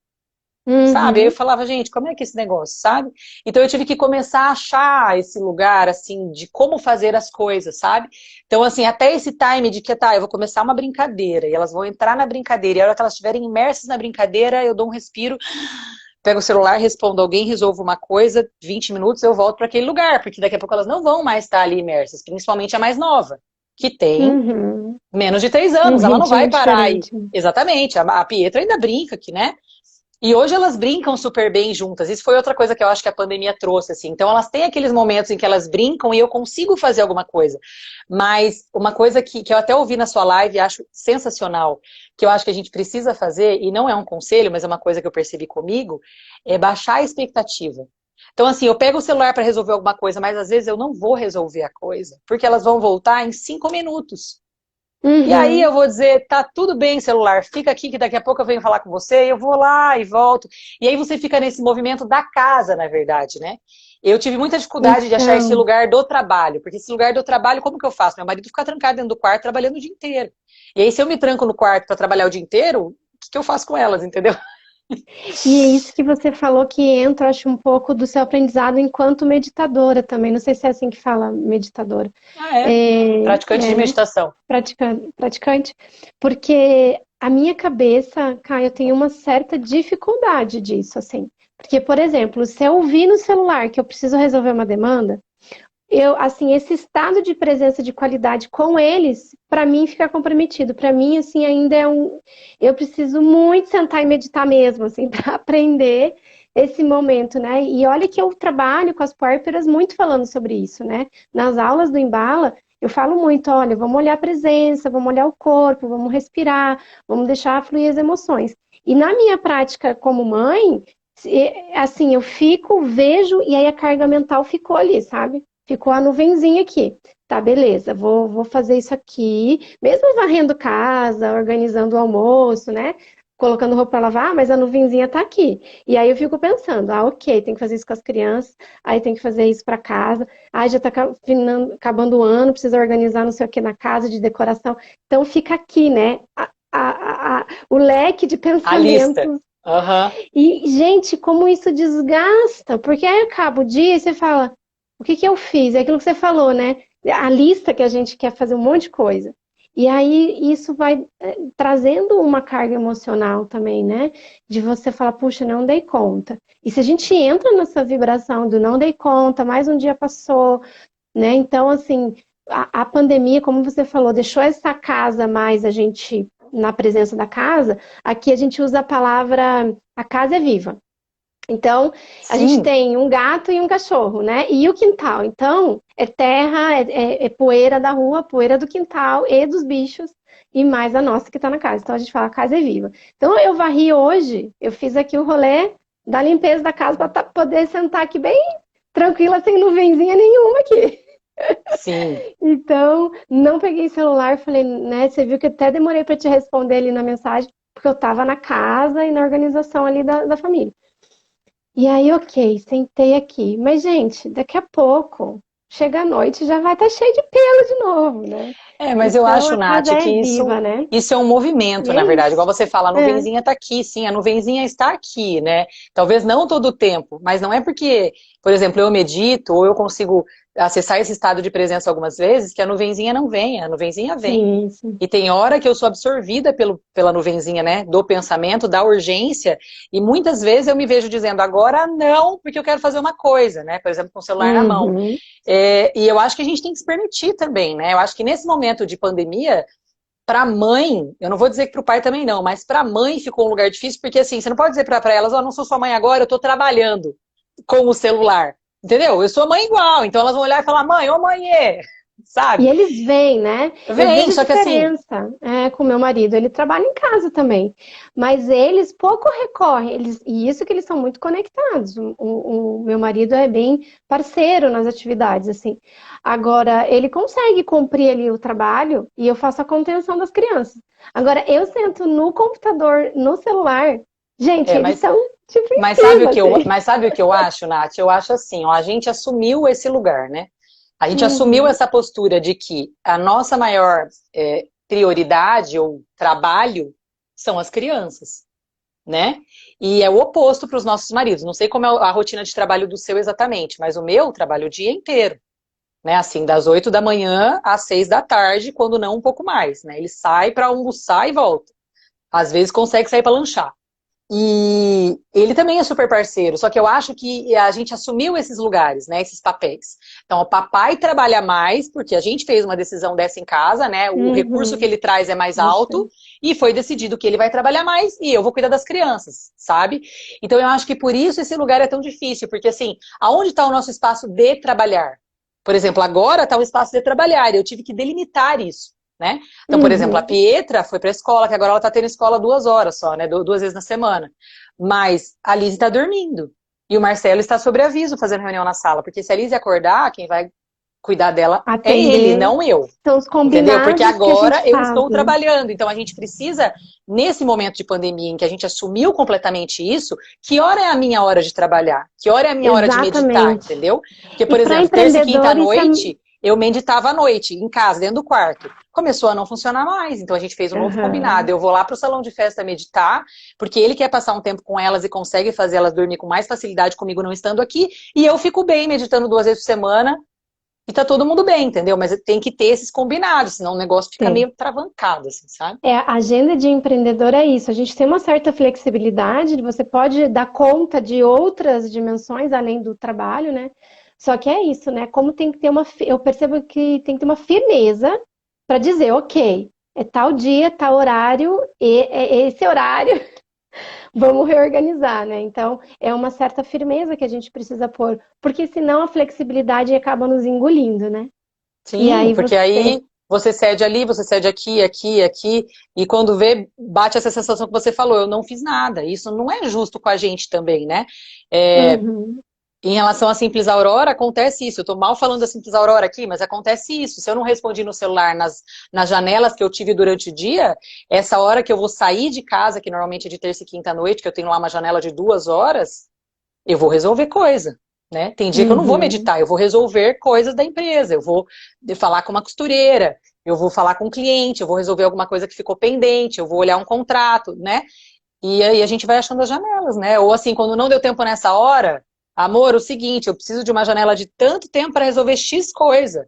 Sabe? Aí eu Uhum. falava, gente, como é que é esse negócio, sabe? Então eu tive que começar a achar esse lugar, assim, de como fazer as coisas, sabe? Então, assim, até esse time de que, tá, eu vou começar uma brincadeira, e elas vão entrar na brincadeira, e a hora que elas estiverem imersas na brincadeira, eu dou um respiro, pego o celular, respondo alguém, resolvo uma coisa, 20 minutos eu volto para aquele lugar, porque daqui a pouco elas não vão mais estar ali imersas, principalmente a mais nova, que tem Uhum. menos de 3 Um anos, ela não ritmo vai parar aí. diferente, né? Exatamente, a Pietra ainda brinca aqui, né? E hoje elas brincam super bem juntas. Isso foi outra coisa que eu acho que a pandemia trouxe, assim. Então elas têm aqueles momentos em que elas brincam e eu consigo fazer alguma coisa. Mas uma coisa que eu até ouvi na sua live e acho sensacional, que eu acho que a gente precisa fazer, e não é um conselho, mas é uma coisa que eu percebi comigo, é baixar a expectativa. Então, assim, eu pego o celular para resolver alguma coisa, mas às vezes eu não vou resolver a coisa, porque elas vão voltar em 5 minutos. E aí Uhum. eu vou dizer, tá tudo bem, celular, fica aqui que daqui a pouco eu venho falar com você, e eu vou lá e volto. E aí você fica nesse movimento da casa, na verdade, né? Eu tive muita dificuldade de achar esse Então, lugar do trabalho, porque esse lugar do trabalho, como que eu faço? Meu marido fica trancado dentro do quarto trabalhando o dia inteiro. E aí se eu me tranco no quarto para trabalhar o dia inteiro, o que eu faço com elas, entendeu? e é isso que você falou que entra, acho, um pouco do seu aprendizado enquanto meditadora também. Não sei se é assim que fala, meditadora. Ah, é? Praticante É, de né? meditação. Praticante. Porque a minha cabeça, Caio, eu tenho uma certa dificuldade disso, assim. Porque, por exemplo, se eu ouvir no celular que eu preciso resolver uma demanda, eu, assim, esse estado de presença de qualidade com eles, para mim fica comprometido. Para mim, assim, ainda é um, eu preciso muito sentar e meditar mesmo, assim, para aprender esse momento, né? E olha que eu trabalho com as puérperas muito falando sobre isso, né? Nas aulas do Embala, eu falo muito, olha, vamos olhar a presença, vamos olhar o corpo, vamos respirar, vamos deixar fluir as emoções. E na minha prática como mãe, assim, eu fico, vejo e aí a carga mental ficou ali, sabe? Ficou a nuvenzinha aqui. Tá, beleza, vou fazer isso aqui, mesmo varrendo casa, organizando o almoço, né? Colocando roupa para lavar, mas a nuvenzinha tá aqui. E aí eu fico pensando, ok, tem que fazer isso com as crianças, aí tem que fazer isso para casa, aí já tá acabando o ano, precisa organizar não sei o que na casa de decoração. Então fica aqui, né? O leque de A lista. pensamentos. Aham. E, gente, como isso desgasta, porque aí acaba o dia e você fala, o que que eu fiz? É aquilo que você falou, né? A lista que a gente quer fazer um monte de coisa. E aí isso vai trazendo uma carga emocional também, né? De você falar, puxa, não dei conta. E se a gente entra nessa vibração do não dei conta, mais um dia passou, né? Então, assim, a pandemia, como você falou, deixou essa casa mais a gente na presença da casa. Aqui a gente usa a palavra a casa é viva. Então, a gente Sim. tem um gato e um cachorro, né? E o quintal. Então, é terra, é poeira da rua, poeira do quintal e dos bichos, e mais a nossa que está na casa. Então, a gente fala, a casa é viva. Então, eu varri hoje, eu fiz aqui o rolê da limpeza da casa para poder sentar aqui bem tranquila, sem nuvenzinha nenhuma aqui. Sim. Então, não peguei celular, falei, né? Você viu que eu até demorei para te responder ali na mensagem, porque eu estava na casa e na organização ali da família. E aí, ok, sentei aqui. Mas, gente, daqui a pouco, chega a noite, já vai estar cheio de pelo de novo, né? É, mas eu Então, acho, a Nath, casa é que viva, né? isso é um movimento, E é na verdade. Igual isso. você fala, a É. nuvenzinha está aqui, sim, a nuvenzinha está aqui, né? Talvez não todo o tempo, mas não é porque, por exemplo, eu medito ou eu consigo acessar esse estado de presença algumas vezes que a nuvenzinha não vem, a nuvenzinha vem. Sim, sim. E tem hora que eu sou absorvida pela nuvenzinha, né? Do pensamento, da urgência. E muitas vezes eu me vejo dizendo, agora não, porque eu quero fazer uma coisa, né? Por exemplo, com o celular na mão. Uhum. E eu acho que a gente tem que se permitir também, né? Eu acho que nesse momento de pandemia, para mãe, eu não vou dizer que para o pai também não, mas para mãe ficou um lugar difícil, porque assim, você não pode dizer para elas, ó, não sou sua mãe agora, eu tô trabalhando com o celular. Entendeu? Eu sou mãe igual, então elas vão olhar e falar, mãe, ô mãe, E sabe? eles vêm, né? Eu Vem, vejo só que assim, diferença com meu marido. Ele trabalha em casa também. Mas eles pouco recorrem. E isso que eles são muito conectados. O meu marido é bem parceiro nas atividades, assim. Agora, ele consegue cumprir ali o trabalho e eu faço a contenção das crianças. Agora, eu sento no computador, no celular. Gente, é, eles mas estão tipo em Mas sabe o cima, que eu, assim. mas sabe o que eu acho, Nath? Eu acho assim, ó, a gente assumiu esse lugar, né? A gente assumiu Uhum, essa postura de que a nossa maior prioridade ou trabalho são as crianças, né? E é o oposto para os nossos maridos. Não sei como é a rotina de trabalho do seu exatamente, mas o meu trabalho o dia inteiro, né? Assim, das 8 da manhã às 6 da tarde, quando não um pouco mais, né? Ele sai para almoçar e volta. Às vezes consegue sair para lanchar. E ele também é super parceiro, só que eu acho que a gente assumiu esses lugares, né, esses papéis. Então, o papai trabalha mais, porque a gente fez uma decisão dessa em casa, né, o recurso que uhum. ele traz é mais alto, Deixa. e foi decidido que ele vai trabalhar mais e eu vou cuidar das crianças, sabe? Então, eu acho que por isso esse lugar é tão difícil, porque assim, aonde está o nosso espaço de trabalhar? Por exemplo, agora está o espaço de trabalhar, e eu tive que delimitar isso. Né? Então, por exemplo, a Uhum. Pietra foi para a escola, que agora ela está tendo escola 2 horas só, né? 2 vezes na semana. Mas a Liz está dormindo. E o Marcelo está sobre aviso fazendo reunião na sala. Porque se a Liz acordar, quem vai cuidar dela é ele, Atender. não eu. São os Entendeu? Porque combinados que a gente agora eu faz, estou né? trabalhando. Então a gente precisa, nesse momento de pandemia em que a gente assumiu completamente isso, que hora é a minha hora de trabalhar? Que hora é a minha hora de meditar, Exatamente. entendeu? Porque, E por para exemplo, terça e quinta à empreendedor, isso é. noite, eu meditava à noite, em casa, dentro do quarto. Começou a não funcionar mais, então a gente fez um novo combinado. Aham. Eu vou lá para o salão de festa meditar, porque ele quer passar um tempo com elas e consegue fazer elas dormir com mais facilidade comigo não estando aqui, e eu fico bem meditando 2 vezes por semana, e tá todo mundo bem, entendeu? Mas tem que ter esses combinados, senão o negócio fica Tem. meio travancado, assim, sabe? A agenda de empreendedor é isso. A gente tem uma certa flexibilidade, você pode dar conta de outras dimensões além do trabalho, né? Só que é isso, né? Como tem que ter eu percebo que tem que ter uma firmeza para dizer, ok, é tal dia, tal horário, e é esse horário. Vamos reorganizar, né? Então, é uma certa firmeza que a gente precisa pôr, porque senão a flexibilidade acaba nos engolindo, né? E Sim, aí porque você. aí você cede ali, você cede aqui, aqui, aqui, e quando vê, bate essa sensação que você falou, eu não fiz nada. Isso não é justo com a gente também, né? É, Uhum, em relação à Simples Aurora, acontece isso. Eu tô mal falando da Simples Aurora aqui, mas acontece isso. Se eu não respondi no celular nas janelas que eu tive durante o dia, essa hora que eu vou sair de casa, que normalmente é de terça e quinta à noite, que eu tenho lá uma janela de 2 horas, eu vou resolver coisa, né? Tem dia que eu não vou uhum. meditar, eu vou resolver coisas da empresa, eu vou falar com uma costureira, eu vou falar com um cliente, eu vou resolver alguma coisa que ficou pendente, eu vou olhar um contrato, né? E aí a gente vai achando as janelas, né? Ou assim, quando não deu tempo nessa hora, amor, o seguinte, eu preciso de uma janela de tanto tempo para resolver X coisa.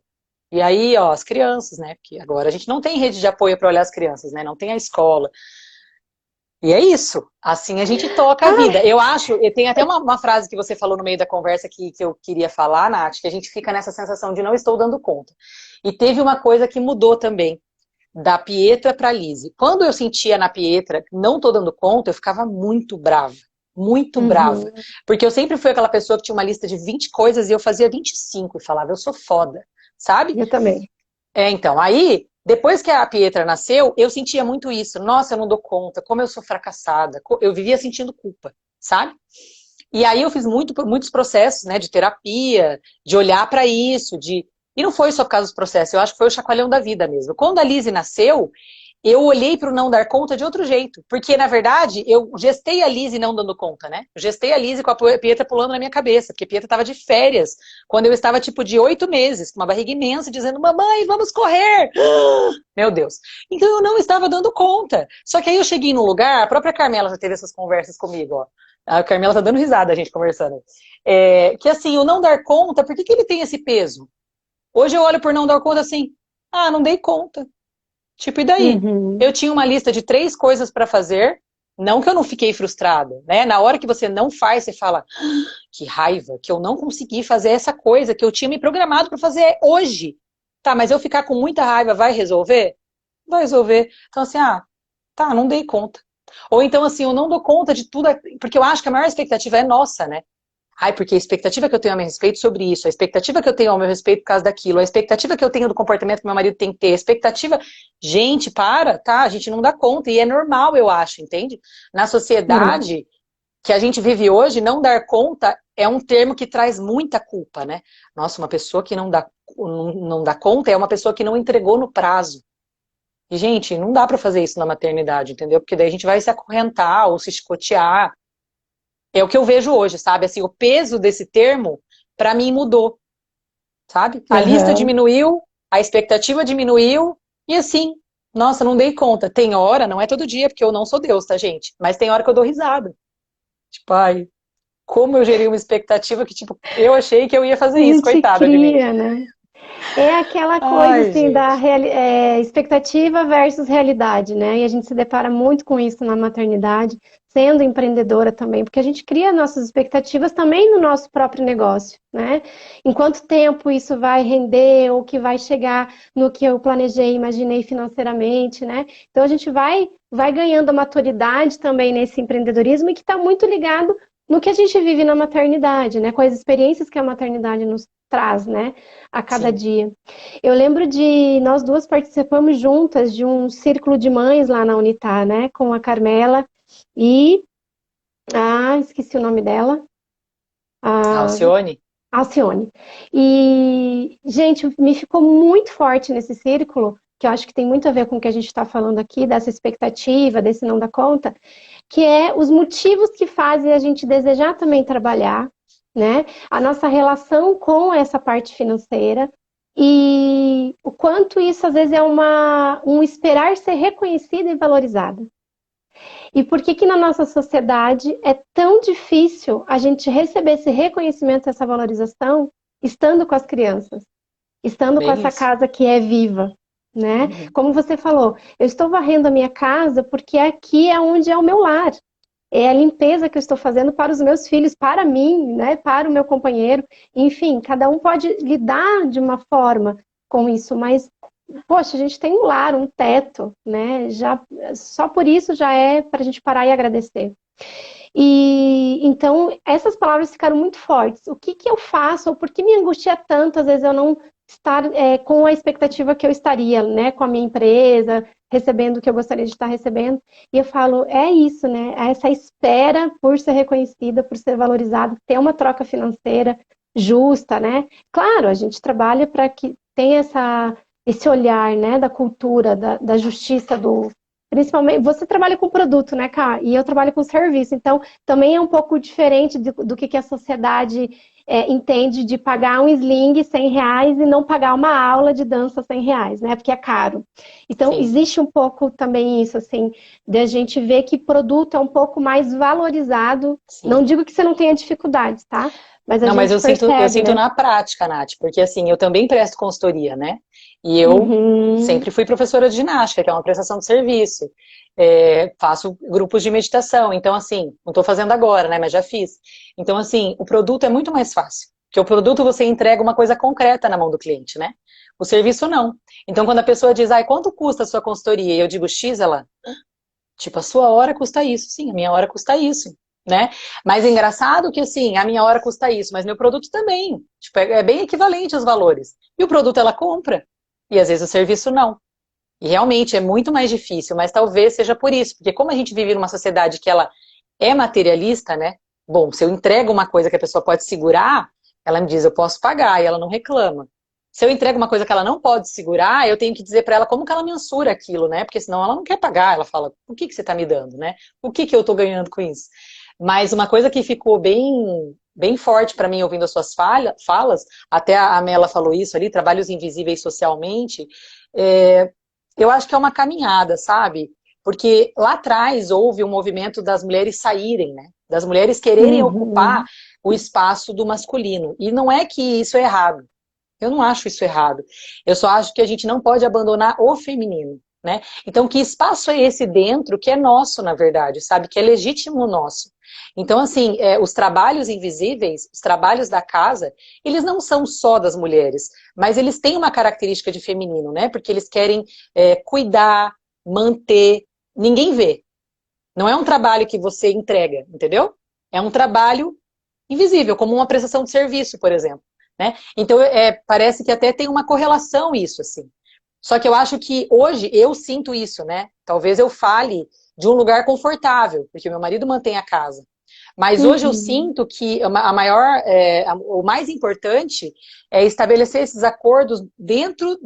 E aí, ó, as crianças, né? Porque agora a gente não tem rede de apoio para olhar as crianças, né? Não tem a escola. E é isso. Assim a gente toca a Ai, vida. Eu acho, e tem até uma frase que você falou no meio da conversa que eu queria falar, Nath, que a gente fica nessa sensação de não estou dando conta. E teve uma coisa que mudou também, da Pietra para a Lise. Quando eu sentia na Pietra, não estou dando conta, eu ficava muito brava. Muito brava. uhum. Porque eu sempre fui aquela pessoa que tinha uma lista de 20 coisas e eu fazia 25 e falava, eu sou foda, sabe? Eu também. Então, aí, depois que a Pietra nasceu, eu sentia muito isso. Nossa, eu não dou conta, como eu sou fracassada. Eu vivia sentindo culpa, sabe? E aí eu fiz muitos processos, né, de terapia, de olhar para isso, de... E não foi só por causa dos processos, eu acho que foi o chacoalhão da vida mesmo. Quando a Lizzie nasceu, eu olhei para o não dar conta de outro jeito. Porque, na verdade, eu gestei a Lizzie não dando conta, né? Eu gestei a Lizzie com a Pietra pulando na minha cabeça, porque a Pietra estava de férias, quando eu estava, tipo, de 8 meses, com uma barriga imensa, dizendo, mamãe, vamos correr! Meu Deus. Então eu não estava dando conta. Só que aí eu cheguei num lugar, a própria Carmela já teve essas conversas comigo, ó. A Carmela tá dando risada, a gente conversando. Que assim, o não dar conta, por que ele tem esse peso? Hoje eu olho por não dar conta assim, ah, não dei conta. Tipo, e daí? Eu Uhum. tinha uma lista de 3 coisas para fazer, não que eu não fiquei frustrada, né? Na hora que você não faz, você fala, ah, que raiva, que eu não consegui fazer essa coisa que eu tinha me programado para fazer hoje. Tá, mas eu ficar com muita raiva vai resolver? Vai resolver. Então, assim, ah, tá, não dei conta. Ou então, assim, eu não dou conta de tudo, porque eu acho que a maior expectativa é nossa, né? Ai, porque a expectativa que eu tenho a meu respeito sobre isso, a expectativa que eu tenho ao meu respeito por causa daquilo, a expectativa que eu tenho do comportamento que meu marido tem que ter, a expectativa... Gente, para, tá? A gente não dá conta, e é normal, eu acho, entende? Na Normal. sociedade que a gente vive hoje, não dar conta é um termo que traz muita culpa, né? Nossa, uma pessoa que não dá conta é uma pessoa que não entregou no prazo. E, gente, não dá pra fazer isso na maternidade, entendeu? Porque daí a gente vai se acorrentar ou se chicotear. É o que eu vejo hoje, sabe? Assim, o peso desse termo, pra mim, mudou, sabe? A lista Aham. diminuiu, a expectativa diminuiu, e assim, nossa, não dei conta. Tem hora, não é todo dia, porque eu não sou Deus, tá, gente? Mas tem hora que eu dou risada. Tipo, ai, como eu gerei uma expectativa que, tipo, eu achei que eu ia A fazer isso, gente coitada de mim. cria, né? É aquela coisa Ai, assim da gente. expectativa versus realidade, né? E a gente se depara muito com isso na maternidade, sendo empreendedora também, porque a gente cria nossas expectativas também no nosso próprio negócio, né? Em quanto tempo isso vai render ou que vai chegar no que eu planejei, imaginei financeiramente, né? Então a gente vai ganhando maturidade também nesse empreendedorismo e que está muito ligado no que a gente vive na maternidade, né? Com as experiências que a maternidade nos traz, né? A cada Sim. dia. Eu lembro de nós duas participamos juntas de um círculo de mães lá na Unitar, né? Com a Carmela e esqueci o nome dela, a Alcione? Alcione. E, gente, me ficou muito forte nesse círculo, que eu acho que tem muito a ver com o que a gente está falando aqui, dessa expectativa, desse não dar conta, que é os motivos que fazem a gente desejar também trabalhar, né? A nossa relação com essa parte financeira e o quanto isso às vezes é um esperar ser reconhecida e valorizada. E por que que na nossa sociedade é tão difícil a gente receber esse reconhecimento, essa valorização, estando com as crianças, estando com Bem essa isso. casa que é viva, né? Uhum. Como você falou, eu estou varrendo a minha casa porque aqui é onde é o meu lar. É a limpeza que eu estou fazendo para os meus filhos, para mim, né? Para o meu companheiro. Enfim, cada um pode lidar de uma forma com isso, mas poxa, a gente tem um lar, um teto, né? Já só por isso já é para a gente parar e agradecer. E então essas palavras ficaram muito fortes. O que que eu faço? Ou por que me angustia tanto, às vezes, eu não estar com a expectativa que eu estaria, né? Com a minha empresa, recebendo o que eu gostaria de estar recebendo. E eu falo, é isso, né? É essa espera por ser reconhecida, por ser valorizada, ter uma troca financeira justa, né? Claro, a gente trabalha para que tenha esse olhar, né, da cultura, da justiça, principalmente, você trabalha com produto, né, Cá? E eu trabalho com serviço, então também é um pouco diferente do que a sociedade entende de pagar um sling R$ 100 e não pagar uma aula de dança R$ 100, né, porque é caro. Então, Sim, existe um pouco também isso, assim, de a gente ver que produto é um pouco mais valorizado, não sim. digo que você não tenha dificuldades, tá? Mas a Não, mas gente eu percebe, sinto né? na prática, Nath, porque assim, eu também presto consultoria, né? E eu Uhum. sempre fui professora de ginástica, que é uma prestação de serviço. Faço grupos de meditação, então assim, não estou fazendo agora, né? Mas já fiz. Então, assim, o produto é muito mais fácil. Porque o produto você entrega uma coisa concreta na mão do cliente, né? O serviço não. Então, quando a pessoa diz, ai, quanto custa a sua consultoria? E eu digo X, ela, tipo, a sua hora custa isso. Sim, a minha hora custa isso, né? Mas é engraçado que, assim, a minha hora custa isso, mas meu produto também. Tipo, é bem equivalente os valores. E o produto ela compra. E às vezes o serviço não. E realmente é muito mais difícil, mas talvez seja por isso. Porque como a gente vive numa sociedade que ela é materialista, né? Bom, se eu entrego uma coisa que a pessoa pode segurar, ela me diz, eu posso pagar, e ela não reclama. Se eu entrego uma coisa que ela não pode segurar, eu tenho que dizer para ela como que ela mensura aquilo, né? Porque senão ela não quer pagar. Ela fala, o que que você está me dando, né? O que que eu estou ganhando com isso? Mas uma coisa que ficou bem forte para mim ouvindo as suas falas, até a Mela falou isso ali, trabalhos invisíveis socialmente, é, eu acho que é uma caminhada, sabe? Porque lá atrás houve um movimento das mulheres saírem, né? Das mulheres quererem ocupar Uhum. o espaço do masculino. E não é que isso é errado. Eu não acho isso errado. Eu só acho que a gente não pode abandonar o feminino, né? Então, que espaço é esse dentro que é nosso, na verdade, sabe? Que é legítimo nosso. Então, assim, os trabalhos invisíveis, os trabalhos da casa, eles não são só das mulheres, mas eles têm uma característica de feminino, né? Porque eles querem cuidar, manter. Ninguém vê. Não é um trabalho que você entrega, entendeu? É um trabalho invisível, como uma prestação de serviço, por exemplo, né? Então, parece que até tem uma correlação isso, assim. Só que eu acho que hoje eu sinto isso, né? Talvez eu fale de um lugar confortável, porque meu marido mantém a casa. Mas hoje eu Uhum. sinto que o mais importante é estabelecer esses acordos dentro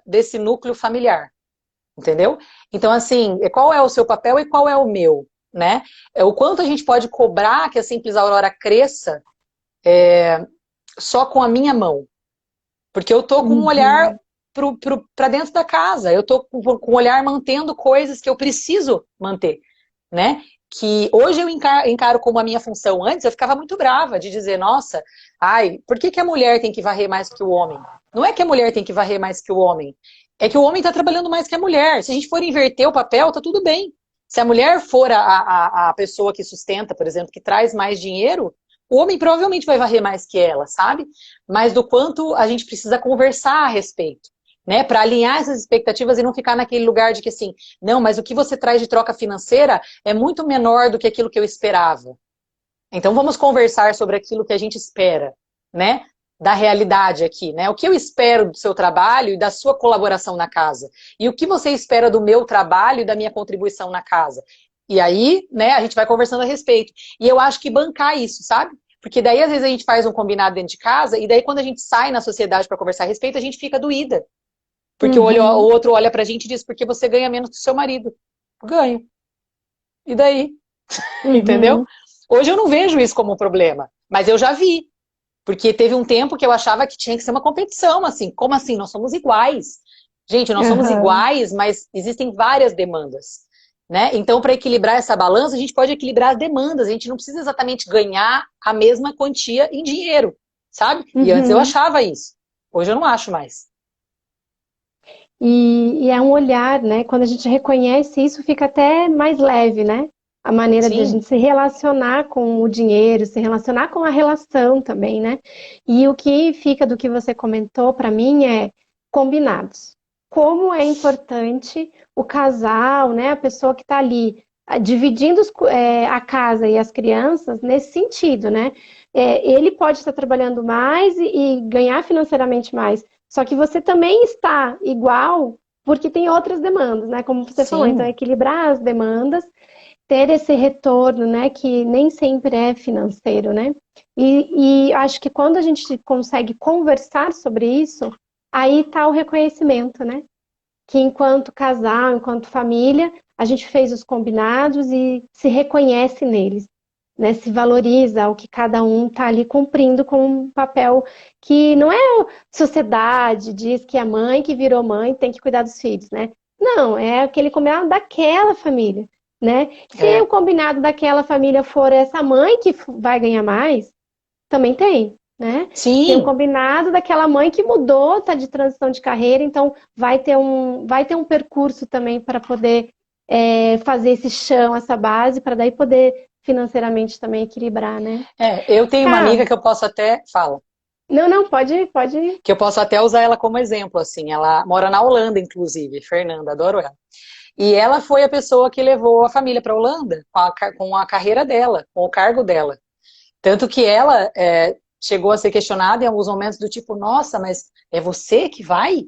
desse núcleo familiar, entendeu? Então, assim, qual é o seu papel e qual é o meu, né? O quanto a gente pode cobrar que a Simples Aurora cresça só com a minha mão. Porque eu tô com um olhar Uhum. para dentro da casa, eu tô com um olhar mantendo coisas que eu preciso manter, né? Que hoje eu encaro como a minha função. Antes eu ficava muito brava de dizer, nossa, ai, por que a mulher tem que varrer mais que o homem? Não é que a mulher tem que varrer mais que o homem, é que o homem está trabalhando mais que a mulher. Se a gente for inverter o papel, tá tudo bem. Se a mulher for a pessoa que sustenta, por exemplo, que traz mais dinheiro, o homem provavelmente vai varrer mais que ela, sabe? Mas do quanto a gente precisa conversar a respeito, né? Para alinhar essas expectativas e não ficar naquele lugar de que assim, não, mas o que você traz de troca financeira é muito menor do que aquilo que eu esperava. Então vamos conversar sobre aquilo que a gente espera, né? Da realidade aqui, né? O que eu espero do seu trabalho e da sua colaboração na casa? E o que você espera do meu trabalho e da minha contribuição na casa? E aí, né, a gente vai conversando a respeito. E eu acho que bancar isso, sabe? Porque daí, às vezes, a gente faz um combinado dentro de casa, e daí, quando a gente sai na sociedade para conversar a respeito, a gente fica doída. Porque o Uhum. outro olha pra gente e diz, porque você ganha menos que o seu marido. Ganho. E daí? Entendeu? Uhum. Hoje eu não vejo isso como um problema, mas eu já vi. Porque teve um tempo que eu achava que tinha que ser uma competição, assim. Como assim? Nós somos iguais. Gente, nós somos Aham. iguais, mas existem várias demandas, né? Então, para equilibrar essa balança, a gente pode equilibrar as demandas. A gente não precisa exatamente ganhar a mesma quantia em dinheiro, sabe? E antes eu Uhum. achava isso. Hoje eu não acho mais. E é um olhar, né? Quando a gente reconhece isso, fica até mais leve, né? A maneira de a Sim, gente se relacionar com o dinheiro, se relacionar com a relação também, né? E o que fica do que você comentou para mim é combinados. Como é importante o casal, né? A pessoa que está ali dividindo a casa e as crianças nesse sentido, né? Ele pode estar trabalhando mais e ganhar financeiramente mais, só que você também está igual porque tem outras demandas, né? Como você falou, então sim. equilibrar as demandas, ter esse retorno, né? Que nem sempre é financeiro, né? E acho que quando a gente consegue conversar sobre isso, aí está o reconhecimento, né? Que enquanto casal, enquanto família, a gente fez os combinados e se reconhece neles, né? Se valoriza o que cada um está ali cumprindo com um papel que não é sociedade, diz que a mãe que virou mãe tem que cuidar dos filhos, né? Não, é aquele combinado daquela família, né? Se o É. combinado daquela família for essa mãe que vai ganhar mais, também tem, né? Tem um Sim, combinado daquela mãe que mudou, tá de transição de carreira, então vai ter um percurso também para poder fazer esse chão, essa base, para daí poder financeiramente também equilibrar, né? eu tenho uma amiga Cá, que eu posso até, fala, não, não, pode. que eu posso até usar ela como exemplo, assim, ela mora na Holanda, inclusive, Fernanda, adoro ela. E ela foi a pessoa que levou a família para a Holanda com a carreira dela, com o cargo dela. Tanto que ela chegou a ser questionada em alguns momentos do tipo, nossa, mas é você que vai?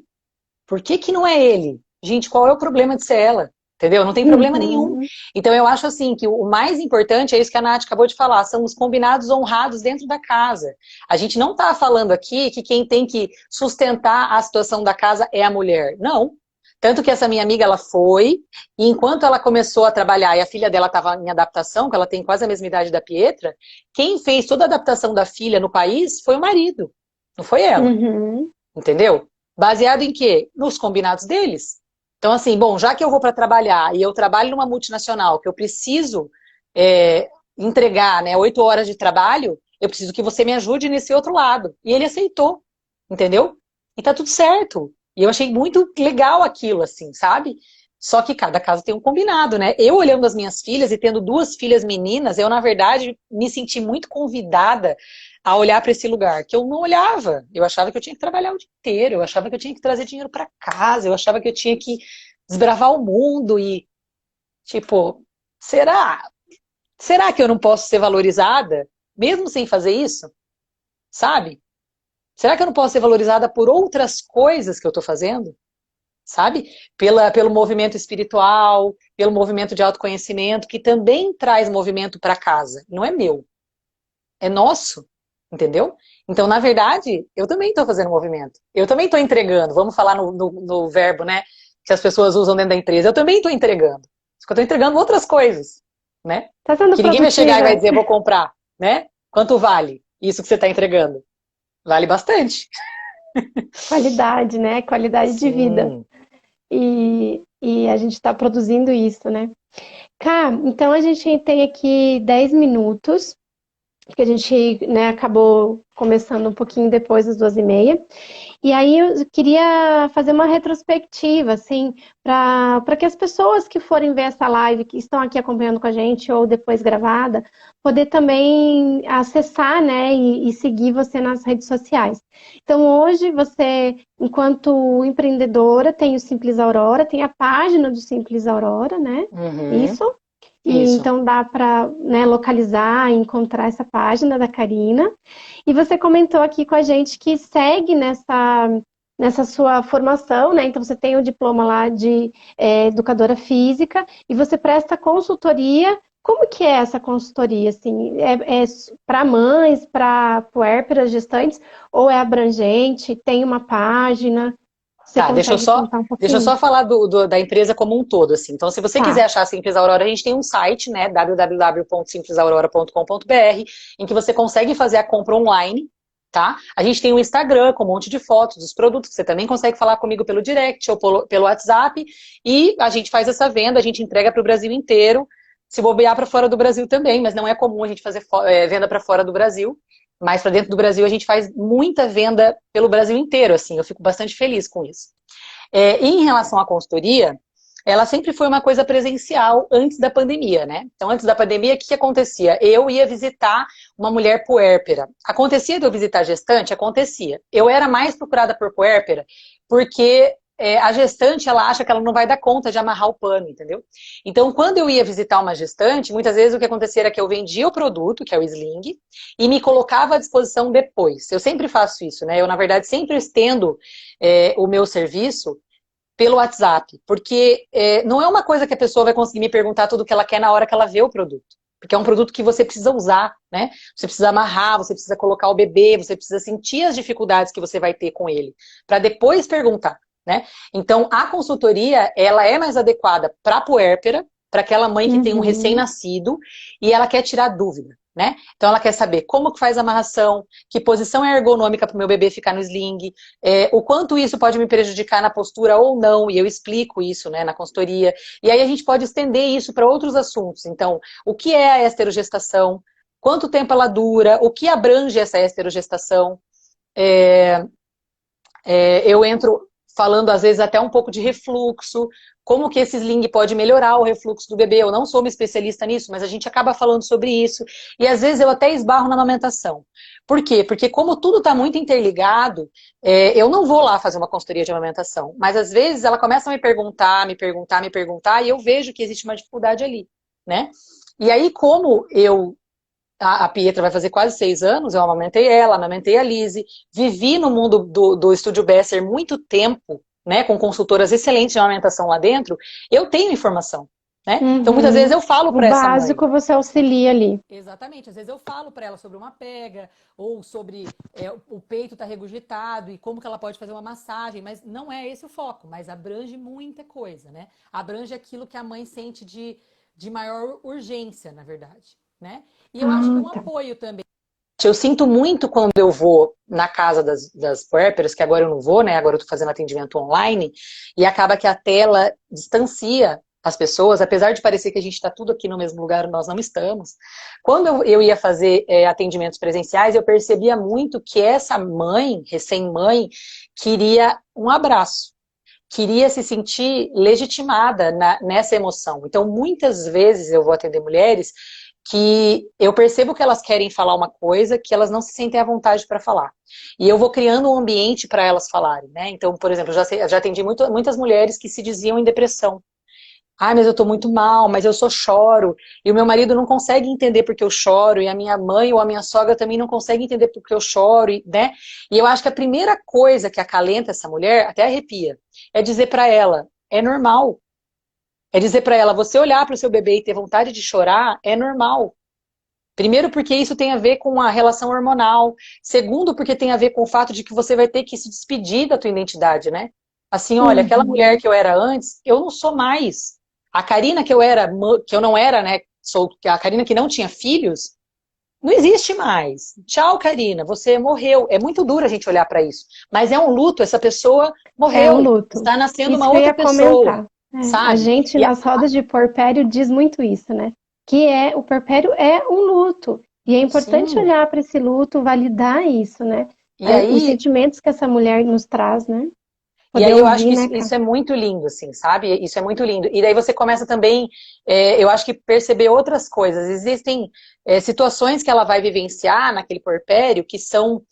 Por que que não é ele? Gente, qual é o problema de ser ela? Entendeu? Não tem problema nenhum. Uhum, Então eu acho assim que o mais importante é isso que a Nath acabou de falar, são os combinados honrados dentro da casa. A gente não está falando aqui que quem tem que sustentar a situação da casa é a mulher. Não. Tanto que essa minha amiga, ela foi, e enquanto ela começou a trabalhar e a filha dela estava em adaptação, que ela tem quase a mesma idade da Pietra, quem fez toda a adaptação da filha no país foi o marido, não foi ela. uhum, Entendeu? Baseado em quê? Nos combinados deles. Então, assim, bom, já que eu vou para trabalhar e eu trabalho numa multinacional, que eu preciso entregar, né, 8 horas de trabalho, eu preciso que você me ajude nesse outro lado. E ele aceitou, entendeu? E tá tudo certo. E eu achei muito legal aquilo, assim, sabe? Só que cada casa tem um combinado, né? Eu olhando as minhas filhas e tendo duas filhas meninas, eu, na verdade, me senti muito convidada a olhar para esse lugar, que eu não olhava. Eu achava que eu tinha que trabalhar o dia inteiro, eu achava que eu tinha que trazer dinheiro para casa, eu achava que eu tinha que desbravar o mundo e, tipo, será? Será que eu não posso ser valorizada? mesmo sem fazer isso? Sabe? Será que eu não posso ser valorizada por outras coisas que eu estou fazendo? Sabe? Pelo movimento espiritual, pelo movimento de autoconhecimento, que também traz movimento para casa. Não é meu, é nosso, entendeu? Então, na verdade, eu também estou fazendo movimento. Eu também estou entregando. Vamos falar no verbo, né? Que as pessoas usam dentro da empresa. Eu também estou entregando. Só que eu estou entregando outras coisas, né? Tá sendo Que ninguém vai chegar e vai produtiva. dizer, vou comprar, né? Quanto vale isso que você está entregando? Vale bastante. Qualidade, né? Qualidade de vida. Sim. E a gente está produzindo isso, né? Cá, então a gente tem aqui 10 minutos, porque a gente, né, acabou começando um pouquinho depois das 2h30. E aí eu queria fazer uma retrospectiva, assim, para que as pessoas que forem ver essa live, que estão aqui acompanhando com a gente, ou depois gravada, poder também acessar, né, e seguir você nas redes sociais. Então, hoje, você, enquanto empreendedora, tem o Simples Aurora, tem a página do Simples Aurora, né? Uhum. Isso. E Isso. então dá para, né, localizar, encontrar essa página da Karina. E você comentou aqui com a gente que segue nessa sua formação, né? Então você tem o diploma lá de educadora física e você presta consultoria. Como que é essa consultoria? Assim, é para mães, para puérperas, gestantes, ou é abrangente? Tem uma página? Você Tá, consegue contar um deixa eu pouquinho? só falar da empresa como um todo, assim. Então, se você quiser Tá. achar a Simples Aurora, a gente tem um site, né, www.simplesaurora.com.br, em que você consegue fazer a compra online, tá? A gente tem um Instagram com um monte de fotos dos produtos, você também consegue falar comigo pelo direct ou pelo WhatsApp, e a gente faz essa venda, a gente entrega para o Brasil inteiro, se bobear para fora do Brasil também, mas não é comum a gente fazer venda para fora do Brasil. Mas para dentro do Brasil a gente faz muita venda pelo Brasil inteiro, assim, eu fico bastante feliz com isso. Em relação à consultoria, ela sempre foi uma coisa presencial antes da pandemia, né? Então, antes da pandemia, o que acontecia? Eu ia visitar uma mulher puérpera. Acontecia de eu visitar gestante? Acontecia. Eu era mais procurada por puérpera porque a gestante, ela acha que ela não vai dar conta de amarrar o pano, entendeu? Então, quando eu ia visitar uma gestante, muitas vezes o que acontecia era que eu vendia o produto, que é o sling, e me colocava à disposição depois. Eu sempre faço isso, né? Eu, na verdade, sempre estendo o meu serviço pelo WhatsApp, porque não é uma coisa que a pessoa vai conseguir me perguntar tudo o que ela quer na hora que ela vê o produto. Porque é um produto que você precisa usar, né? Você precisa amarrar, você precisa colocar o bebê, você precisa sentir as dificuldades que você vai ter com ele, para depois perguntar, né? Então, a consultoria, ela é mais adequada para a puérpera, para aquela mãe que tem um Uhum. recém-nascido e ela quer tirar dúvida, né? Então, ela quer saber como que faz a amarração, que posição é ergonômica para o meu bebê ficar no sling, o quanto isso pode me prejudicar na postura ou não, e eu explico isso, né, na consultoria. E aí a gente pode estender isso para outros assuntos. Então, o que é a esterogestação? Quanto tempo ela dura? O que abrange essa esterogestação? Eu entro falando, às vezes, até um pouco de refluxo, como que esse sling pode melhorar o refluxo do bebê. Eu não sou uma especialista nisso, mas a gente acaba falando sobre isso. E, às vezes, eu até esbarro na amamentação. Por quê? Porque como tudo está muito interligado, eu não vou lá fazer uma consultoria de amamentação. Mas, às vezes, ela começa a me perguntar, e eu vejo que existe uma dificuldade ali, né? E aí, como a Pietra vai fazer quase 6 anos, eu amamentei ela, amamentei a Lizzie, vivi no mundo do Estúdio Besser muito tempo, né, com consultoras excelentes de amamentação lá dentro, eu tenho informação, né? Então muitas vezes Uhum. eu falo O para essa mãe. básico você auxilia ali. Exatamente, às vezes eu falo para ela sobre uma pega, ou sobre o peito tá regurgitado e como que ela pode fazer uma massagem, mas não é esse o foco, mas abrange muita coisa, né? Abrange aquilo que a mãe sente de maior urgência, na verdade, né? E eu acho que um Tá. apoio também. Eu sinto muito quando eu vou na casa das puérperas, que agora eu não vou, né? Agora eu tô fazendo atendimento online, e acaba que a tela distancia as pessoas, apesar de parecer que a gente está tudo aqui no mesmo lugar, nós não estamos. Quando eu ia fazer atendimentos presenciais, eu percebia muito que essa mãe, recém-mãe, queria um abraço, queria se sentir legitimada nessa emoção. Então, muitas vezes eu vou atender mulheres que eu percebo que elas querem falar uma coisa que elas não se sentem à vontade para falar. E eu vou criando um ambiente para elas falarem, né? Então, por exemplo, eu já atendi muitas mulheres que se diziam em depressão. Ai, mas eu tô muito mal, mas eu só choro. E o meu marido não consegue entender porque eu choro, e a minha mãe ou a minha sogra também não consegue entender porque eu choro, né? E eu acho que a primeira coisa que acalenta essa mulher, até arrepia, é dizer pra ela, é normal. É dizer pra ela, você olhar pro seu bebê e ter vontade de chorar, é normal. Primeiro, porque isso tem a ver com a relação hormonal. Segundo, porque tem a ver com o fato de que você vai ter que se despedir da tua identidade, né? Assim, olha, aquela mulher Uhum. que eu era antes, eu não sou mais. A Karina que eu era, que eu não era, né? Sou a Karina que não tinha filhos, não existe mais. Tchau, Karina, você morreu. É muito duro a gente olhar para isso, mas é um luto. Essa pessoa É um morreu, luto. está nascendo Isso uma que eu outra ia pessoa, comentar. É, a sabe? gente E nas rodas de porpério diz muito isso, né? Que o porpério é um luto. E é importante sim. olhar para esse luto, validar isso, né? E Os aí sentimentos que essa mulher nos traz, né? E Poder aí eu acho ouvir, que né, isso cara? é muito lindo, assim, sabe? Isso é muito lindo. E daí você começa também, eu acho que perceber outras coisas. Existem situações que ela vai vivenciar naquele porpério que são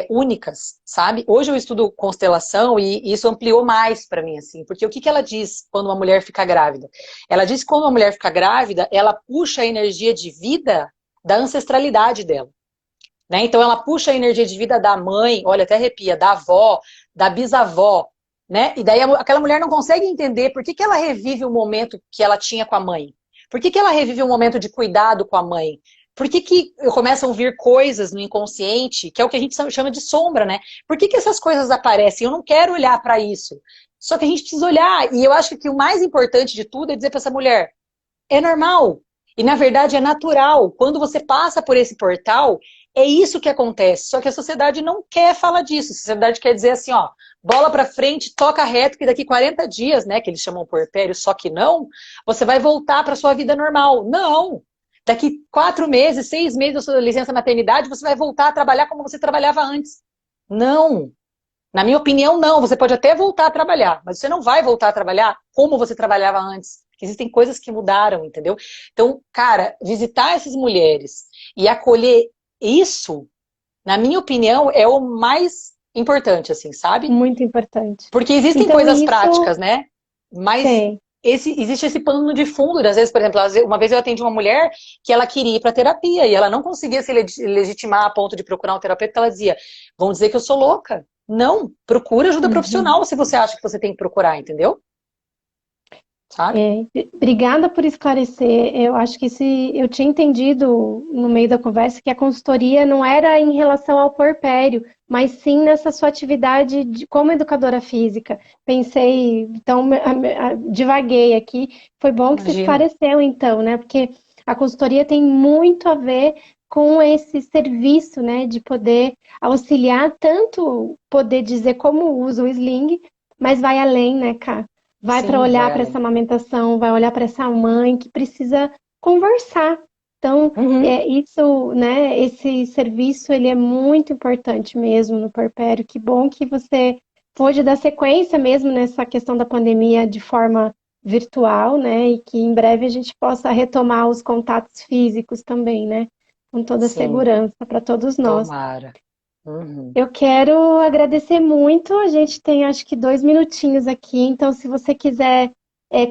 únicas, sabe? Hoje eu estudo constelação e isso ampliou mais para mim, assim, porque o que ela diz quando uma mulher fica grávida? Ela diz que quando uma mulher fica grávida, ela puxa a energia de vida da ancestralidade dela. Né? Então ela puxa a energia de vida da mãe, olha, até arrepia, da avó, da bisavó, né? E daí aquela mulher não consegue entender por que, que ela revive o momento que ela tinha com a mãe. Por que, que ela revive um momento de cuidado com a mãe? Por que, que começam a vir coisas no inconsciente, que é o que a gente chama de sombra, né? Por que, que essas coisas aparecem? Eu não quero olhar para isso. Só que a gente precisa olhar. E eu acho que o mais importante de tudo é dizer para essa mulher: é normal. E na verdade é natural. Quando você passa por esse portal, é isso que acontece. Só que a sociedade não quer falar disso. A sociedade quer dizer assim, ó, bola para frente, toca reto, que daqui 40 dias, né, que eles chamam puerpério, só que não, você vai voltar para sua vida normal. Não. Daqui 4 meses, 6 meses da sua licença maternidade, você vai voltar a trabalhar como você trabalhava antes. Não. Na minha opinião, não. Você pode até voltar a trabalhar, mas você não vai voltar a trabalhar como você trabalhava antes. Existem coisas que mudaram, entendeu? Então, cara, visitar essas mulheres e acolher isso, na minha opinião, é o mais importante, assim, sabe? Muito importante. Porque existem Então, coisas isso práticas, né? Mas tem. existe esse pano de fundo. Às vezes, por exemplo, uma vez eu atendi uma mulher que ela queria ir para terapia e ela não conseguia se legitimar a ponto de procurar um terapeuta, porque ela dizia: vão dizer que eu sou louca. Não, procura ajuda Uhum. profissional se você acha que você tem que procurar, entendeu? Sabe? É, obrigada por esclarecer. Eu acho que se eu tinha entendido no meio da conversa que a consultoria não era em relação ao porpério, mas sim nessa sua atividade como educadora física. Pensei, então, divaguei aqui. Foi bom que se Imagina. esclareceu, então, né? Porque a consultoria tem muito a ver com esse serviço, né, de poder auxiliar, tanto poder dizer como usa o sling, mas vai além, né, Cá? Vai para Sim, vai olhar para essa além. amamentação, vai olhar para essa mãe que precisa conversar. Então, Uhum. isso, né, esse serviço, ele é muito importante mesmo no puerpério. Que bom que você pôde dar sequência mesmo nessa questão da pandemia de forma virtual, né, e que em breve a gente possa retomar os contatos físicos também, né, com toda a Sim, segurança para todos nós. tomara. Uhum. Eu quero agradecer muito. A gente tem acho que 2 minutinhos aqui, então se você quiser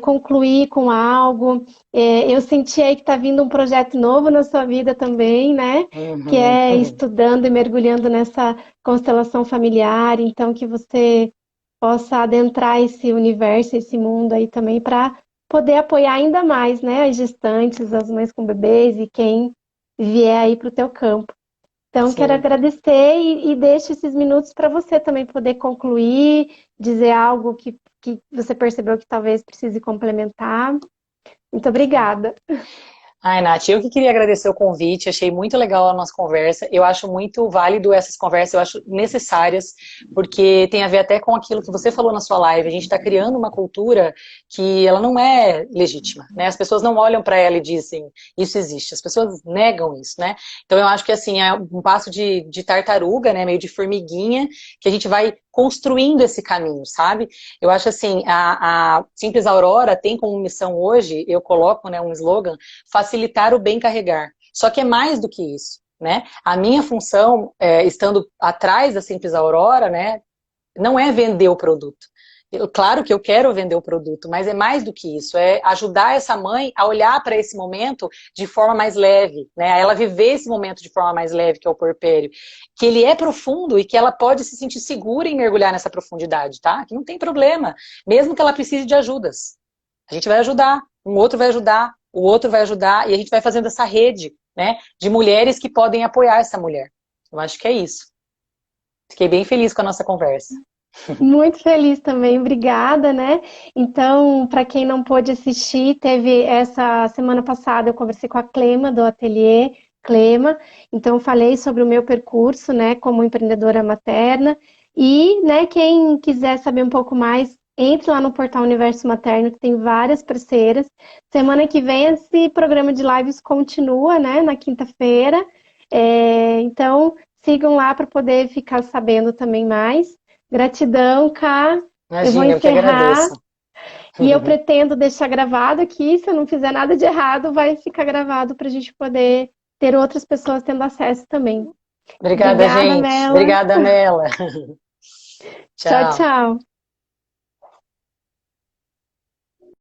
concluir com algo, eu senti aí que está vindo um projeto novo na sua vida também, né? Que Uhum. é Uhum. estudando e mergulhando nessa constelação familiar, então que você possa adentrar esse universo, esse mundo aí também para poder apoiar ainda mais, né? As gestantes, as mães com bebês e quem vier aí para o teu campo. Então, quero Sim. agradecer e deixo esses minutos para você também poder concluir, dizer algo que você percebeu que talvez precise complementar. Muito obrigada. Ai, Nath, eu que queria agradecer o convite, achei muito legal a nossa conversa. Eu acho muito válido essas conversas, eu acho necessárias, porque tem a ver até com aquilo que você falou na sua live. A gente está criando uma cultura que ela não é legítima, né? As pessoas não olham para ela e dizem, isso existe. As pessoas negam isso, né? Então eu acho que assim, é um passo de tartaruga, né? Meio de formiguinha, que a gente vai construindo esse caminho, sabe? Eu acho assim, a Simples Aurora tem como missão hoje, eu coloco, né, um slogan, facilitar o bem carregar. Só que é mais do que isso, né? A minha função, estando atrás da Simples Aurora, né, não é vender o produto. Claro que eu quero vender o produto, mas é mais do que isso, é ajudar essa mãe a olhar para esse momento de forma mais leve, né? A ela viver esse momento de forma mais leve, que é o puerpério, que ele é profundo e que ela pode se sentir segura em mergulhar nessa profundidade, tá? Que não tem problema, mesmo que ela precise de ajudas. A gente vai ajudar, um outro vai ajudar, o outro vai ajudar, e a gente vai fazendo essa rede, né, de mulheres que podem apoiar essa mulher. Eu acho que é isso. Fiquei bem feliz com a nossa conversa. Muito feliz também, obrigada, né? Então, para quem não pôde assistir, teve essa semana passada eu conversei com a Clema do Ateliê Clema, então falei sobre o meu percurso, né, como empreendedora materna e, né, quem quiser saber um pouco mais, entre lá no portal Universo Materno, que tem várias parceiras. Semana que vem esse programa de lives continua, né, na quinta-feira. Então, sigam lá para poder ficar sabendo também mais. Gratidão, Ká. Eu vou Imagina, eu que encerrar agradeço. e eu pretendo deixar gravado aqui. Se eu não fizer nada de errado, vai ficar gravado para a gente poder ter outras pessoas tendo acesso também. Obrigada, Obrigada, gente. Mela. Obrigada, Mela. Tchau, Tchau. tchau.